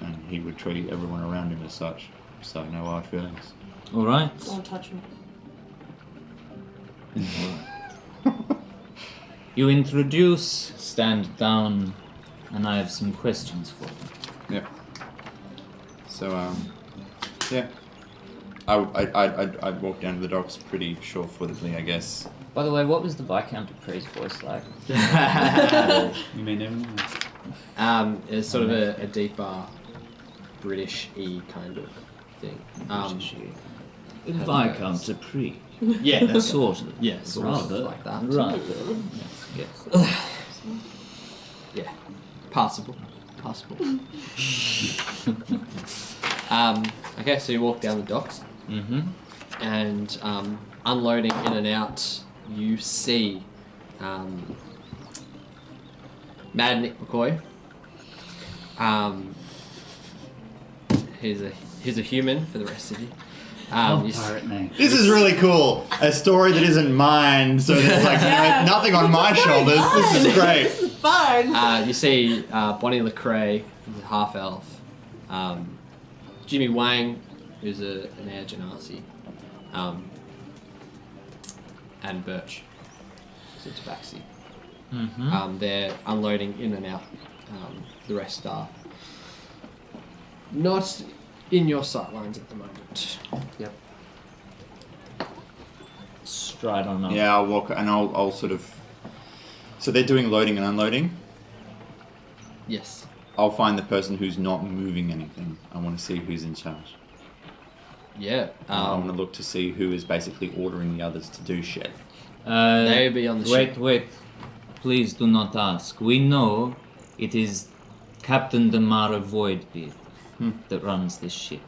and he would treat everyone around him as such. So no hard feelings. All right. Don't touch me. You introduce, stand down, and I have some questions for you. Yep. So yeah. I'd walk down to the docks pretty sure-footedly, I guess. By the way, what was the Viscount of Pre's voice like? You may never know. It's sort of a deeper British-y kind of thing. Viscount of Pre. Yeah, that's Sort of. yeah, sort of Rather. like that. Rather. Yes. Yeah, passable. Okay, so you walk down the docks, Mm-hmm. and unloading in and out, you see Mad Nick McCoy. He's a human for the rest of you. You s- Pirate name. This is really cool. A story that isn't mine, so there's like nothing on my shoulders. This is great. This is fun. You see Bonnie Lecrae, who's a half elf. Jimmy Wang, who's an Air Genasi. And Birch, who's a Tabaxi. Mm-hmm. They're unloading in and out. The rest are not in your sight lines at the moment. Yep. Stride on up. Yeah, I'll walk and I'll sort of. So they're doing loading and unloading. Yes. I'll find the person who's not moving anything. I want to see who's in charge. Yeah. I want to look to see who is basically ordering the others to do shit. They would be on the ship. Wait. Please do not ask. We know it is Captain Damara Voidbeard that runs this ship.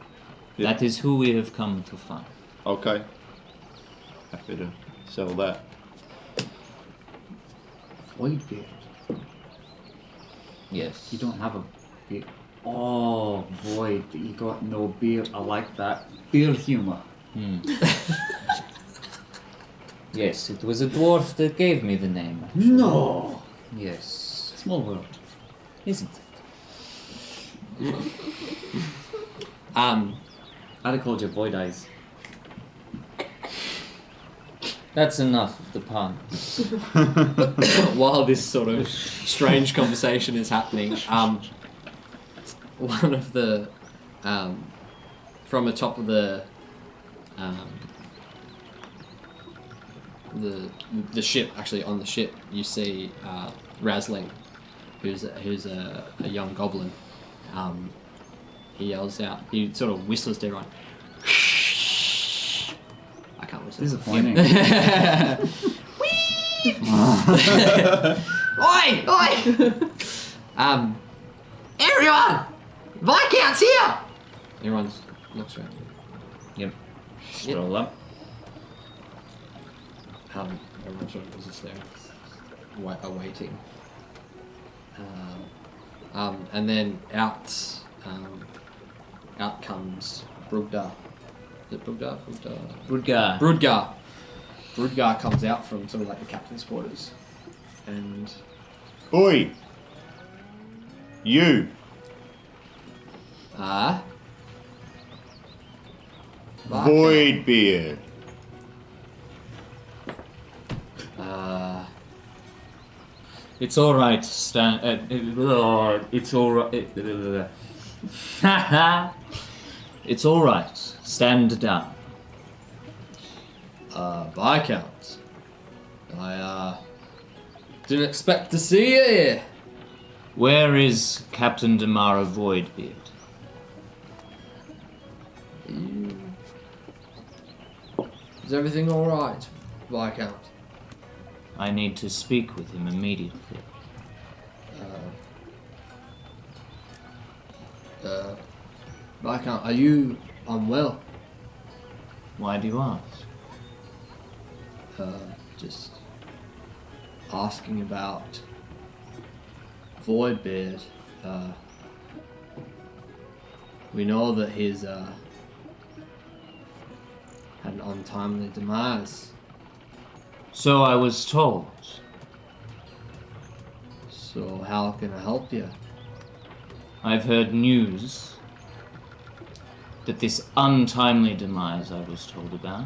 Yeah. That is who we have come to find. Okay. Happy to sell that. Voidbeard. Yes. You don't have a beard. Oh, Void. You got no beard. I like that. Beard humor. Yes, it was a dwarf that gave me the name. No. Yes. Small world. Isn't it? I'd have called you Void Eyes. That's enough of the puns. While this sort of strange conversation is happening, one of the from the top of the ship, actually on the ship, you see Razling, who's a young goblin. He yells out. He sort of whistles to everyone. I can't whistle. Disappointing. Oi! Everyone! Viscount's here! Everyone looks around. Yep. Stroll up. Everyone sort of is just there, awaiting. And then out comes Brugdar. Is it Brugdar? Brudgar. Brudgar comes out from sort of like the captain's quarters. And Oi! You! Voidbeard! It's all right. It's all right. It's all right. Stand down. Viscount. I didn't expect to see you here. Where is Captain Damara Voidbeard? Is everything alright, Viscount? I need to speak with him immediately. Viscount, are you unwell? Why do you ask? Just asking about Voidbeard. We know that he's had an untimely demise. So I was told. So how can I help you? I've heard news that this untimely demise I was told about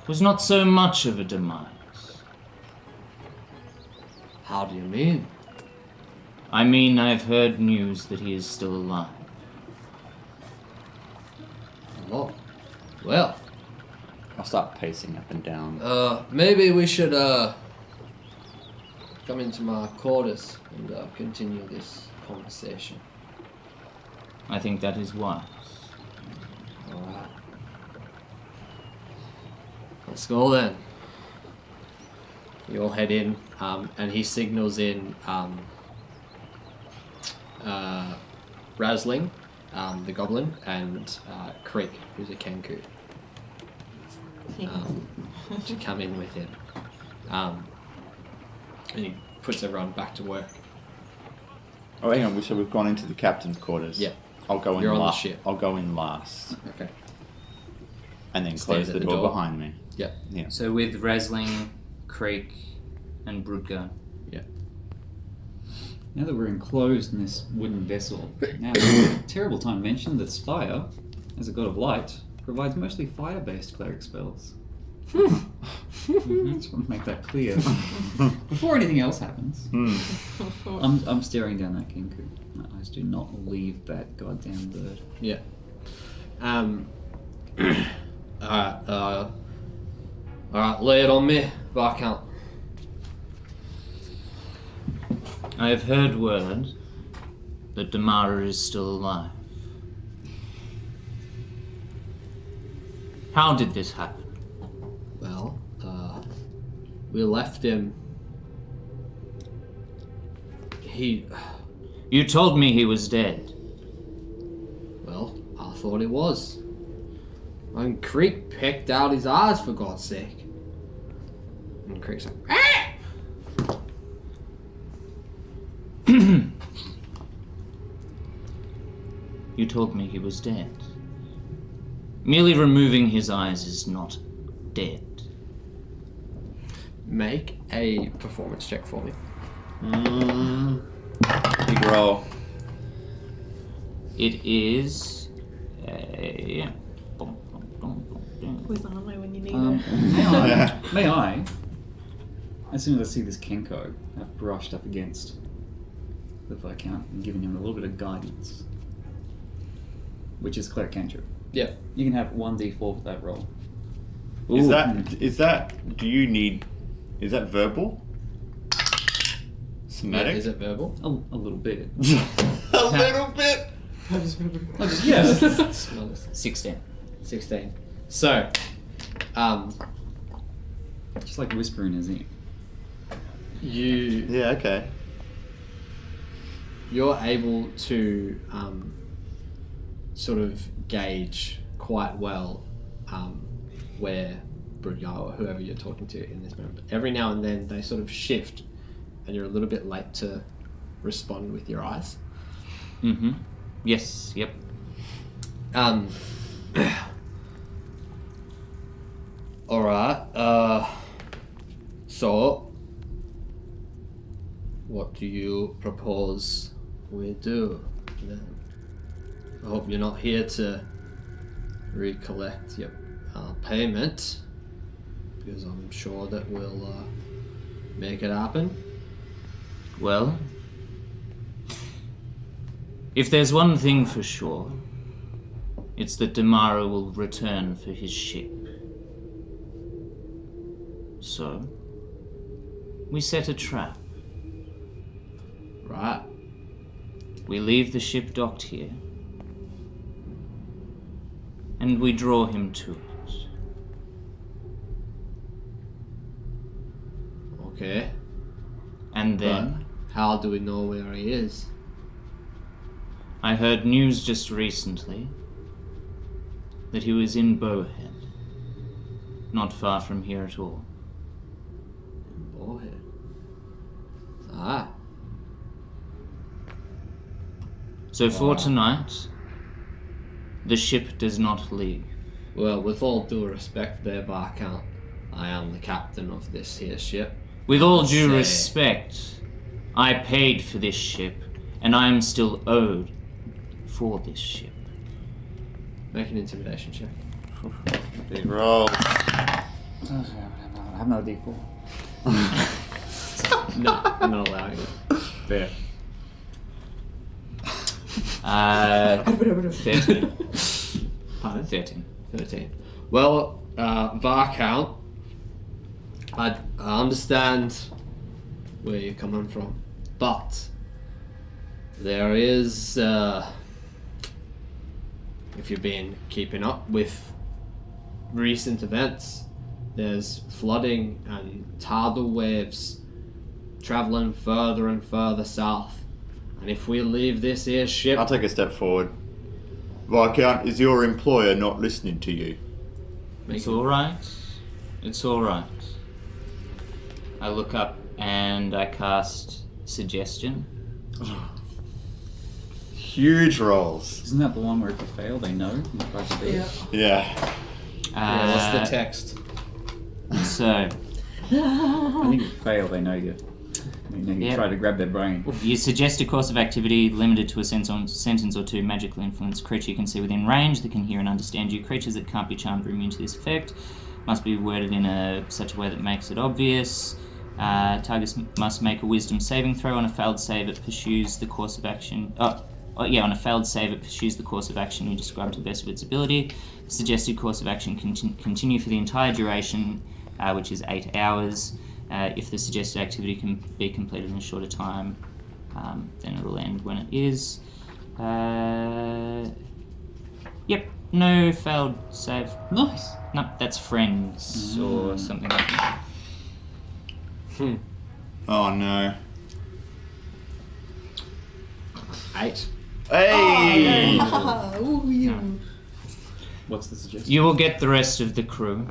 was not so much of a demise. How do you mean? I mean, I've heard news that he is still alive. Oh, well, I'll start pacing up and down. maybe we should come into my quarters and continue this conversation. I think that is wise. Alright. Let's go then. You all head in, and he signals in Razling, the goblin, and Creek, who's a Kenku, to come in with him. And he puts everyone back to work. Oh, hang on. So we've gone into the captain's quarters. Yeah. I'll go in. You're on the ship. I'll go in last, Okay. and then Stand close at the the door door. behind me. Yeah. Yeah. So with Resling, Creek, and Brudgar. Now that we're enclosed in this wooden vessel, now terrible time to mention that Spire, as a god of light, provides mostly fire-based cleric spells. Just want to make that clear before anything else happens. I'm staring down that Kenku. My eyes do not leave that goddamn bird. Yeah. Alright, lay it on me, Viscount. I have heard word that Damara is still alive. How did this happen? Well, we left him. You told me he was dead. Well, I thought it was. And Creek pecked out his eyes, for God's sake. And Creek's like, ah! You told me he was dead. Merely removing his eyes is not dead. Make a performance check for me. Big roll. It is a... Always on my when you need it. May I, as soon as I see this Kenko, I've brushed up against the Viscount and given him a little bit of guidance, which is cleric cantrip. Yeah. You can have 1d4 for that roll. Is that? Do you need? Is that verbal? Somatic? Is it verbal? A little bit. A little bit. Yes. 16. 16. So, Just like whisper in his ear. Yeah. Okay. you're able to sort of gauge quite well where Brudgar or whoever you're talking to in this moment. But every now and then they sort of shift and you're a little bit late to respond with your eyes. Mm-hmm. Yes, yep. Alright, so what do you propose we do then? I hope you're not here to recollect your payment, because I'm sure that we'll make it happen. Well, if there's one thing for sure, it's that Damara will return for his ship. So, we set a trap. Right. We leave the ship docked here, and we draw him to it. Okay. And But then how do we know where he is? I heard news just recently that he was in Bowhead, not far from here at all. Bowhead. Ah. So for tonight, the ship does not leave. Well, with all due respect there, Viscount, I am the captain of this here ship. With all I'll due say- respect, I paid for this ship, and I am still owed for this ship. Make an intimidation check. Big roll. I have no D4. No, I'm not allowing it. Fair. 13. Pardon? 13. 13. Well, Viscount, I understand where you're coming from, but there is, if you've been keeping up with recent events, there's flooding and tidal waves traveling further and further south. And if we leave this here ship, I'll take a step forward. Viscount, is your employer not listening to you? It's alright. It's alright. I look up and I cast Suggestion. Huge rolls. Isn't that the one where if you fail, they know you tried to do it? Yeah. yeah, what's the text? So, I think if you fail, they know you. They know you Yep. try to grab their brain. you suggest a course of activity limited to a sentence or two magically influenced creature you can see within range that can hear and understand you. Creatures that can't be charmed or immune to this effect must be worded in such a way that makes it obvious. Targets must make a wisdom saving throw. On a failed save, it pursues the course of action. On a failed save, it pursues the course of action you described to the best of its ability. The suggested course of action can continue for the entire duration, which is 8 hours. If the suggested activity can be completed in a shorter time, then it'll end when it is. Yep, no failed save. Nice. No, that's friends or something like that. Oh no. 8. Hey! Ooh, you. What's the suggestion? You will get the rest of the crew,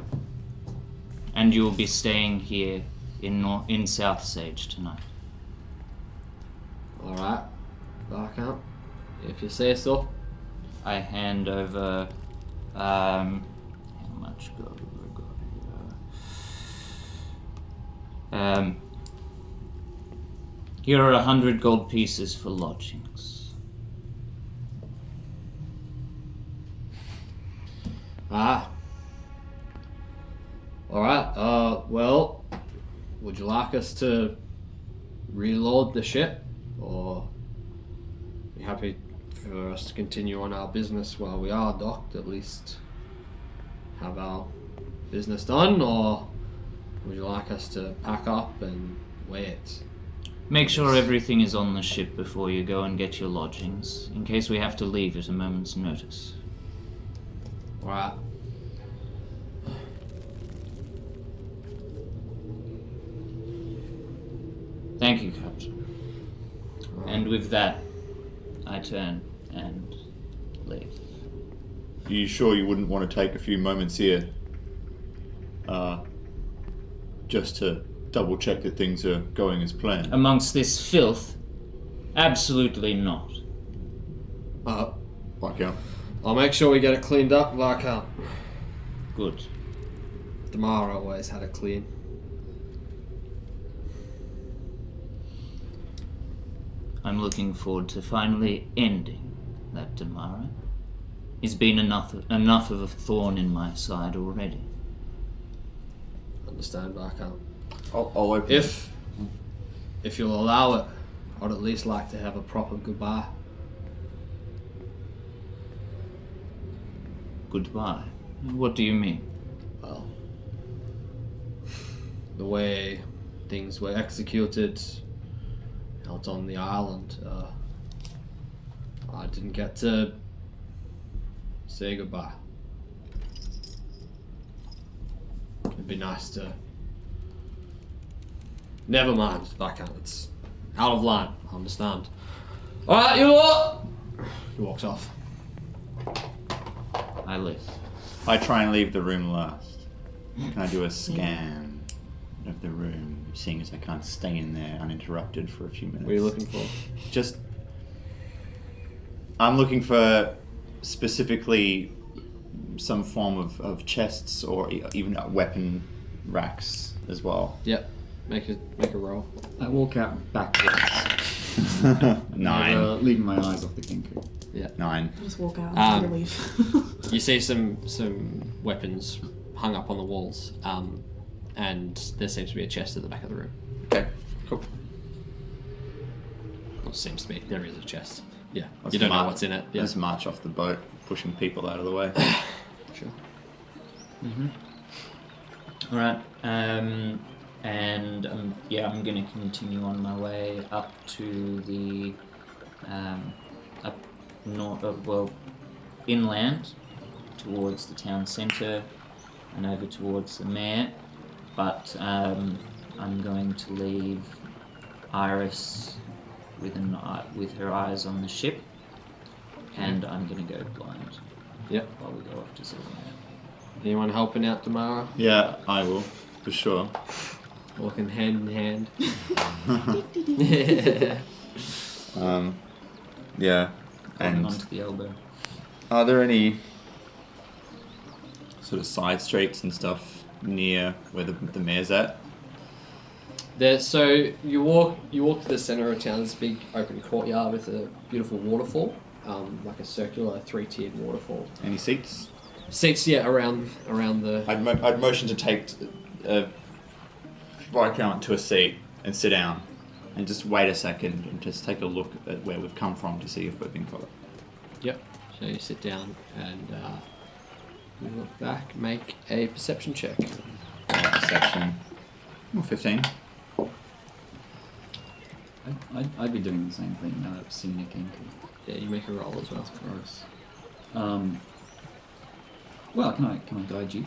and you will be staying here in South Sage tonight. Alright, Viscount, if you say so. I hand over. How much gold have I got here? Here are 100 gold pieces for lodgings. Ah. Alright, well, would you like us to reload the ship? Or are you happy for us to continue on our business while we are docked, at least have our business done? Or would you like us to pack up and wait? Make sure everything is on the ship before you go and get your lodgings, in case we have to leave at a moment's notice. Alright. Thank you, Captain. And with that, I turn and leave. Are you sure you wouldn't want to take a few moments here? Just to double check that things are going as planned. Amongst this filth, absolutely not. Viscount. I'll make sure we get it cleaned up, Viscount. Good. Damara always had it clean. I'm looking forward to finally ending that Damara. He's been enough of a thorn in my side already. Understand, Viscount. I'll open it. If you'll allow it, I'd at least like to have a proper goodbye. Goodbye. What do you mean? Well, the way things were executed out on the island, I didn't get to say goodbye. It'd be nice to Never mind, Viscount. It's out of line. I understand. Alright, you lot! He walks off. I list. I try and leave the room last. Can I do a scan of the room, seeing as I can't stay in there uninterrupted for a few minutes? What are you looking for? Just... I'm looking for specifically some form of chests or even weapon racks as well. Yep. Make a roll. I walk out backwards, 9. never leaving my eyes off the Kenku. Yeah. 9. Just walk out Um, and leave. You see some weapons hung up on the walls, and there seems to be a chest at the back of the room. Okay, cool. Well, seems to be. There is a chest. Yeah. Let's you don't know mar- what's in it. Yeah. Let's march off the boat, pushing people out of the way. Sure. All right. And I'm going to continue on my way up to the up north, inland towards the town centre and over towards the mayor. But I'm going to leave Iris with her eyes on the ship, and I'm going to go blind. Yep. While we go off to Silvermere. Anyone helping out tomorrow? Yeah, I will, for sure. Walking hand in hand. Yeah. Holding And onto the elbow. are there any sort of side streets and stuff near where the mayor's at? There, so you walk to the centre of town. There's a big open courtyard with a beautiful waterfall, like a circular 3-tiered waterfall. Any seats? Seats, yeah, around the. I'd motion to take Viscount to a seat and sit down and just wait a second and just take a look at where we've come from to see if we've been followed. Yep. So you sit down and you look back. Make a perception check. Section 15. I'd be doing the same thing now that I've seen a Kenku. Yeah, you make a roll as well. Gross. Well, can I guide you?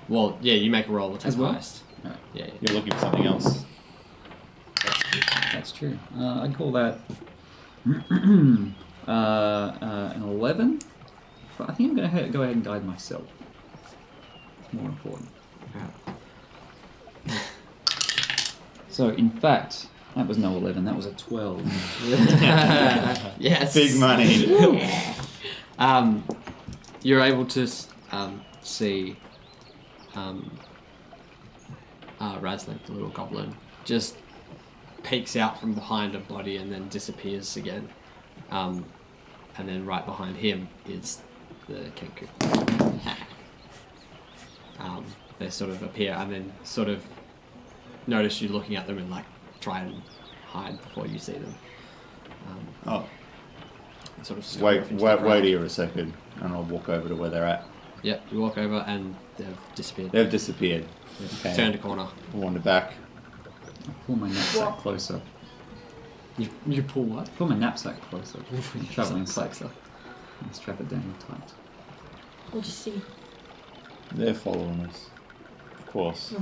Well, yeah, you make a roll to As well? highest. Alright. Yeah. You're looking for something else. That's true. I'd call that an 11. But I think I'm going to go ahead and guide myself. It's more important. So, in fact, that was no 11. That was a 12. Yes. Big money. You're able to see Razlik, the little goblin, just peeks out from behind a body and then disappears again. And then right behind him is the Kenku. They sort of appear and then sort of notice you looking at them and like try and hide before you see them. Oh, And sort of scurry wait off into the crowd. here a second and I'll walk over to where they're at. Yep, you walk over and they've disappeared. They've disappeared. Okay. Turned a corner. I wander back. I pull my knapsack closer. You pull what? Pull my knapsack closer. Travelling sack. And strap it down tight. We'll just see. They're following us. Of course.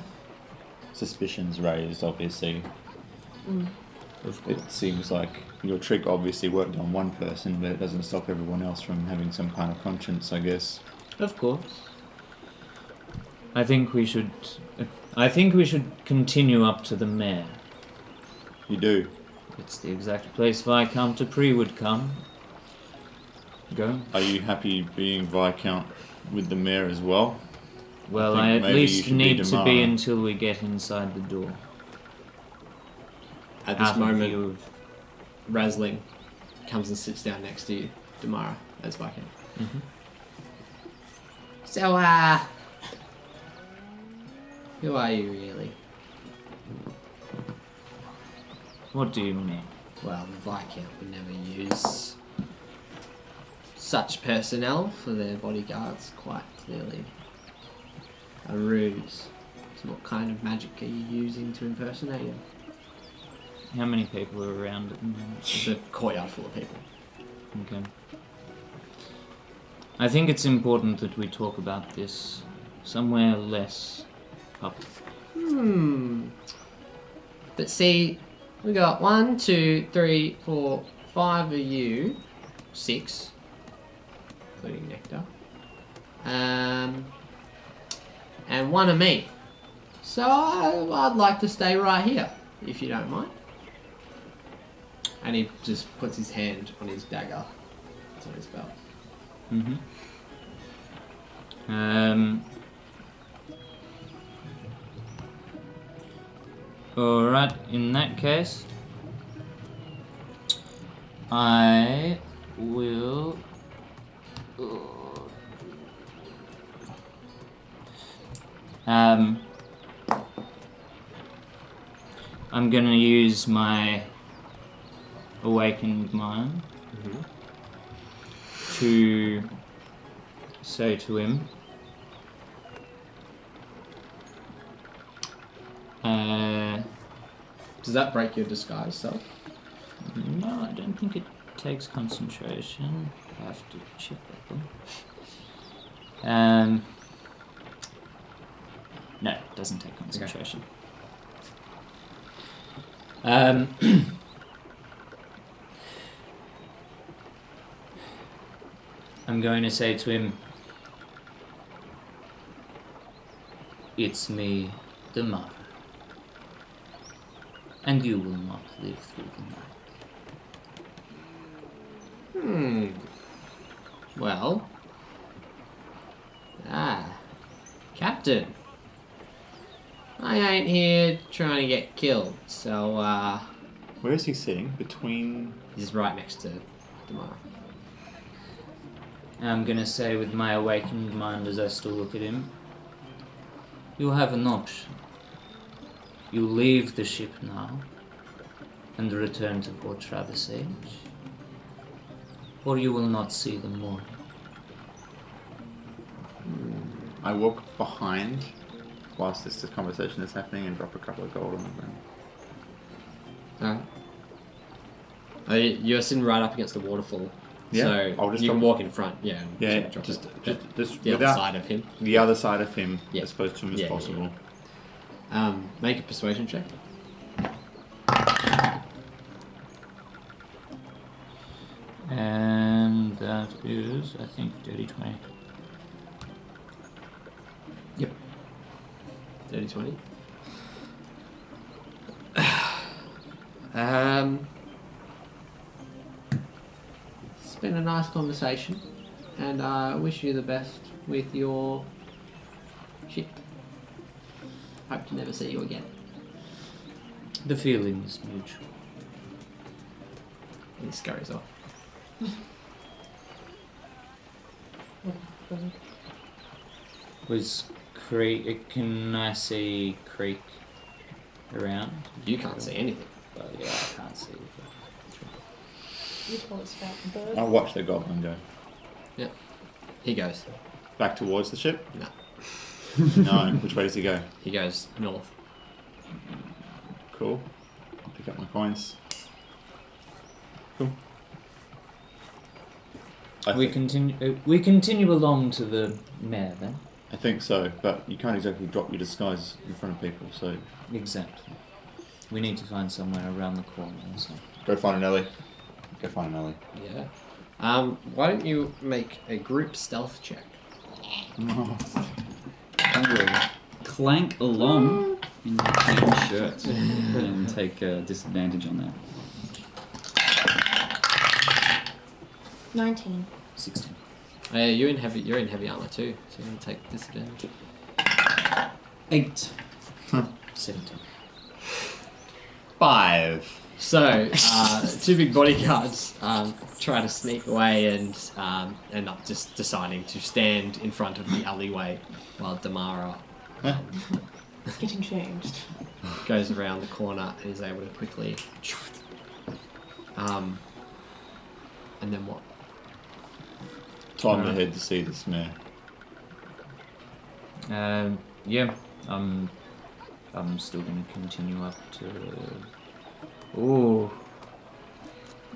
Suspicions raised, obviously. It seems like your trick obviously worked on one person, but it doesn't stop everyone else from having some kind of conscience, I guess. Of course. I think we should continue up to the mayor. You do. It's the exact place Viscount Dupree would come. Go. Are you happy being Viscount with the mayor as well? Well, think I at maybe you least should be need to tomorrow. be until we get inside the door. At this Out of moment, view of- Razling comes and sits down next to you, Damara, as Viscount. So, who are you really? What do you mean? Well, the Viscount would never use such personnel for their bodyguards, quite clearly. A ruse. So what kind of magic are you using to impersonate him? How many people are around at the moment? It's a courtyard full of people. Okay. I think it's important that we talk about this somewhere less public. But see, we got 1, 2, 3, 4, 5 of you. 6. Including Nectar. And 1 of me. So I'd like to stay right here, if you don't mind. And he just puts his hand on his dagger. It's on his belt. Alright, in that case, I will. I'm gonna use my awakened mind to say to him, Does that break your disguise self? no, I don't think it takes concentration. I have to check that one. No, it doesn't take concentration. I'm going to say to him, it's me, the mother, and you will not live through the night. Well. Captain. I ain't here trying to get killed, so, Where is he sitting? Between. he's right next to Damara. I'm gonna say with my awakened mind as I still look at him, you have an option. You leave the ship now and return to Port Travisage, or you will not see the morning. I walk behind whilst this conversation is happening and drop a couple of gold on the ground. Alright. You're sitting right up against the waterfall. Yeah, So I'll just you can drop- walk in front, yeah. And Yeah, drop just it. the other without side of him. the other side of him, Yeah. as close to him as Yeah, possible. Make a persuasion check. And that is, I think, dirty 20. Yep. 30-20. It's been a nice conversation, and I wish you the best with your ship. Hope to never see you again. The feeling is mutual. And he scurries off. Was Creek? Can I see Creek around? You can't see anything. But yeah, I can't see. You told us about the bird. I'll watch the goblin go Yep. He goes. back towards the ship. No. No, which way does he go? He goes north. Cool. I'll pick up my coins. Cool. We continue. We continue along to the mare then. I think so, but you can't exactly drop your disguise in front of people, so Exactly. We need to find somewhere around the corner. So. go find an alley. Go find an alley. Yeah. Why don't you make a group stealth check? I will clank along in your clean shirt and take disadvantage on that. 19. 16. You're in heavy armor too, so you're gonna take disadvantage. 8. 17. 5. So, two big bodyguards try to sneak away and end up just deciding to stand in front of the alleyway while Damara Getting changed. goes around the corner and is able to quickly. And then what? Time ahead to see this mare. Yeah. I'm still going to continue up to. Ooh.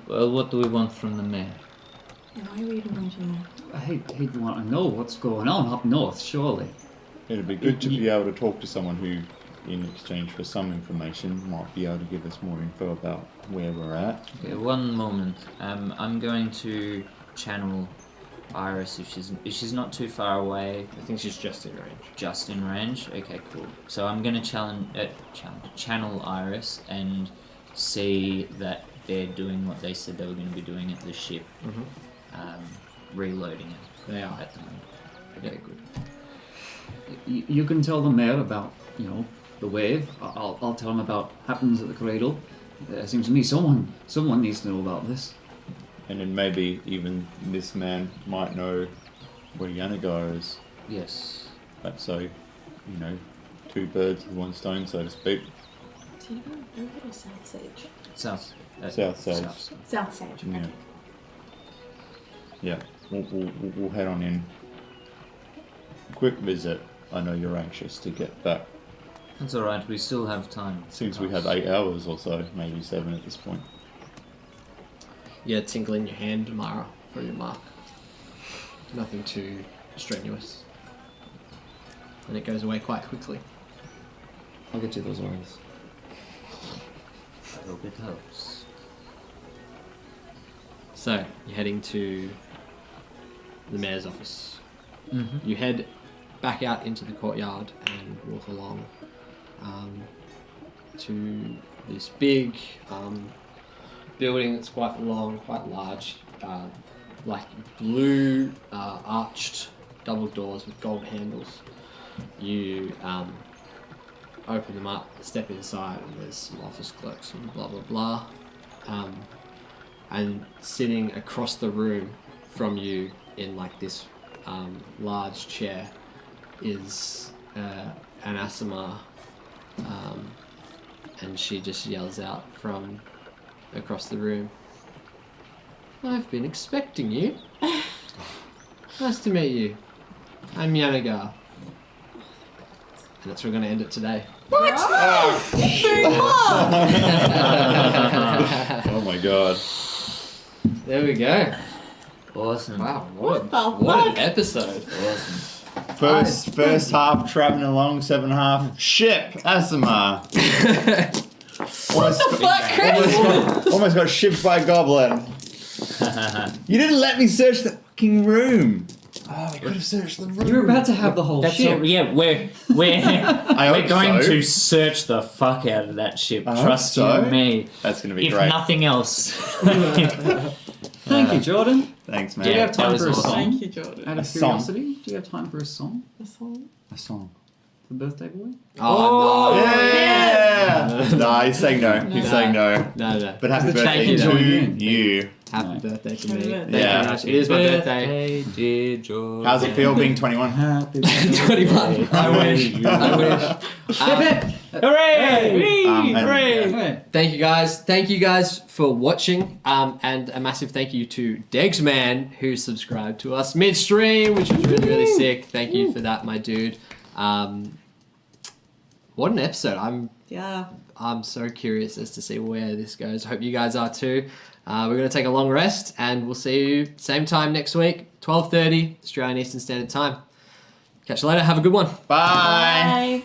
Well, what do we want from the mare? Why are we even going to know? He'd want to know what's going on up north, surely. It'd be good to be able to talk to someone who in exchange for some information, might be able to give us more info about where we're at. Okay, one moment. I'm going to channel Iris if she's not too far away. I think she's just in range. Just in range. Okay, cool. So I'm gonna channel Iris and see that they're doing what they said they were going to be doing at the ship, reloading it. They are. At the moment. Okay, good. You can tell the mayor about, the wave. I'll tell him about happens at the cradle. It seems to me someone needs to know about this. And then maybe even this man might know where Yanagar is. Yes. So, two birds with one stone, so to speak. Do you know Northwood or South Sage? South. South Sage. South Sage. Yeah. Okay. Yeah. We'll head on in. Quick visit. I know you're anxious to get back. That's alright, we still have time. Seems we have 8 hours or so, maybe 7 at this point. Yeah, tinkle in your hand, Mara, for your mark. Nothing too strenuous. And it goes away quite quickly. I'll get you those oils. I hope it helps. So, you're heading to the mayor's office. Mm-hmm. You head back out into the courtyard and walk along to this big building that's quite long, quite large, like blue arched double doors with gold handles. You open them up, step inside, and there's some office clerks and blah blah blah. And sitting across the room from you in like this large chair is Anasima, and she just yells out from across the room, "I've been expecting you. Nice to meet you. I'm Yanagar." And that's where we're going to end it today. Oh my god. There we go. Awesome. Wow, What the what an fuck? episode. Awesome. First half travelling along, 7 half ship, Asima. What the fuck, Chris? Almost got shipped by a goblin. You didn't let me search the fucking room. Oh, we could have searched the room. You were about to have the whole That's ship. all, yeah, we're I we're hope going so. to search the fuck out of that ship. I hope Trust so. you me. That's gonna be If great. nothing else. Thank you, Jordan. Thanks, man. Do you have time that for a was awesome. song? Thank you, Jordan. Out A of song? curiosity, do you have time for a song? The song. A song. The birthday boy? Oh, Yeah! Nah, he's saying no. He's saying no. no. But happy The birthday change to in. you. Happy birthday to me. Happy Thank birthday. you Yeah. very much. It is my birthday. Dear George. How's it feel being 21? Happy 21. I wish. I wish. Hooray! and- birthday. Thank you guys for watching, and a massive thank you to Degsman who subscribed to us midstream, which was really sick. Thank you for that, my dude. What an episode! I'm so curious as to see where this goes. I hope you guys are too. We're going to take a long rest, and we'll see you same time next week, 12:30 Australian Eastern Standard Time. Catch you later. Have a good one. Bye. Bye.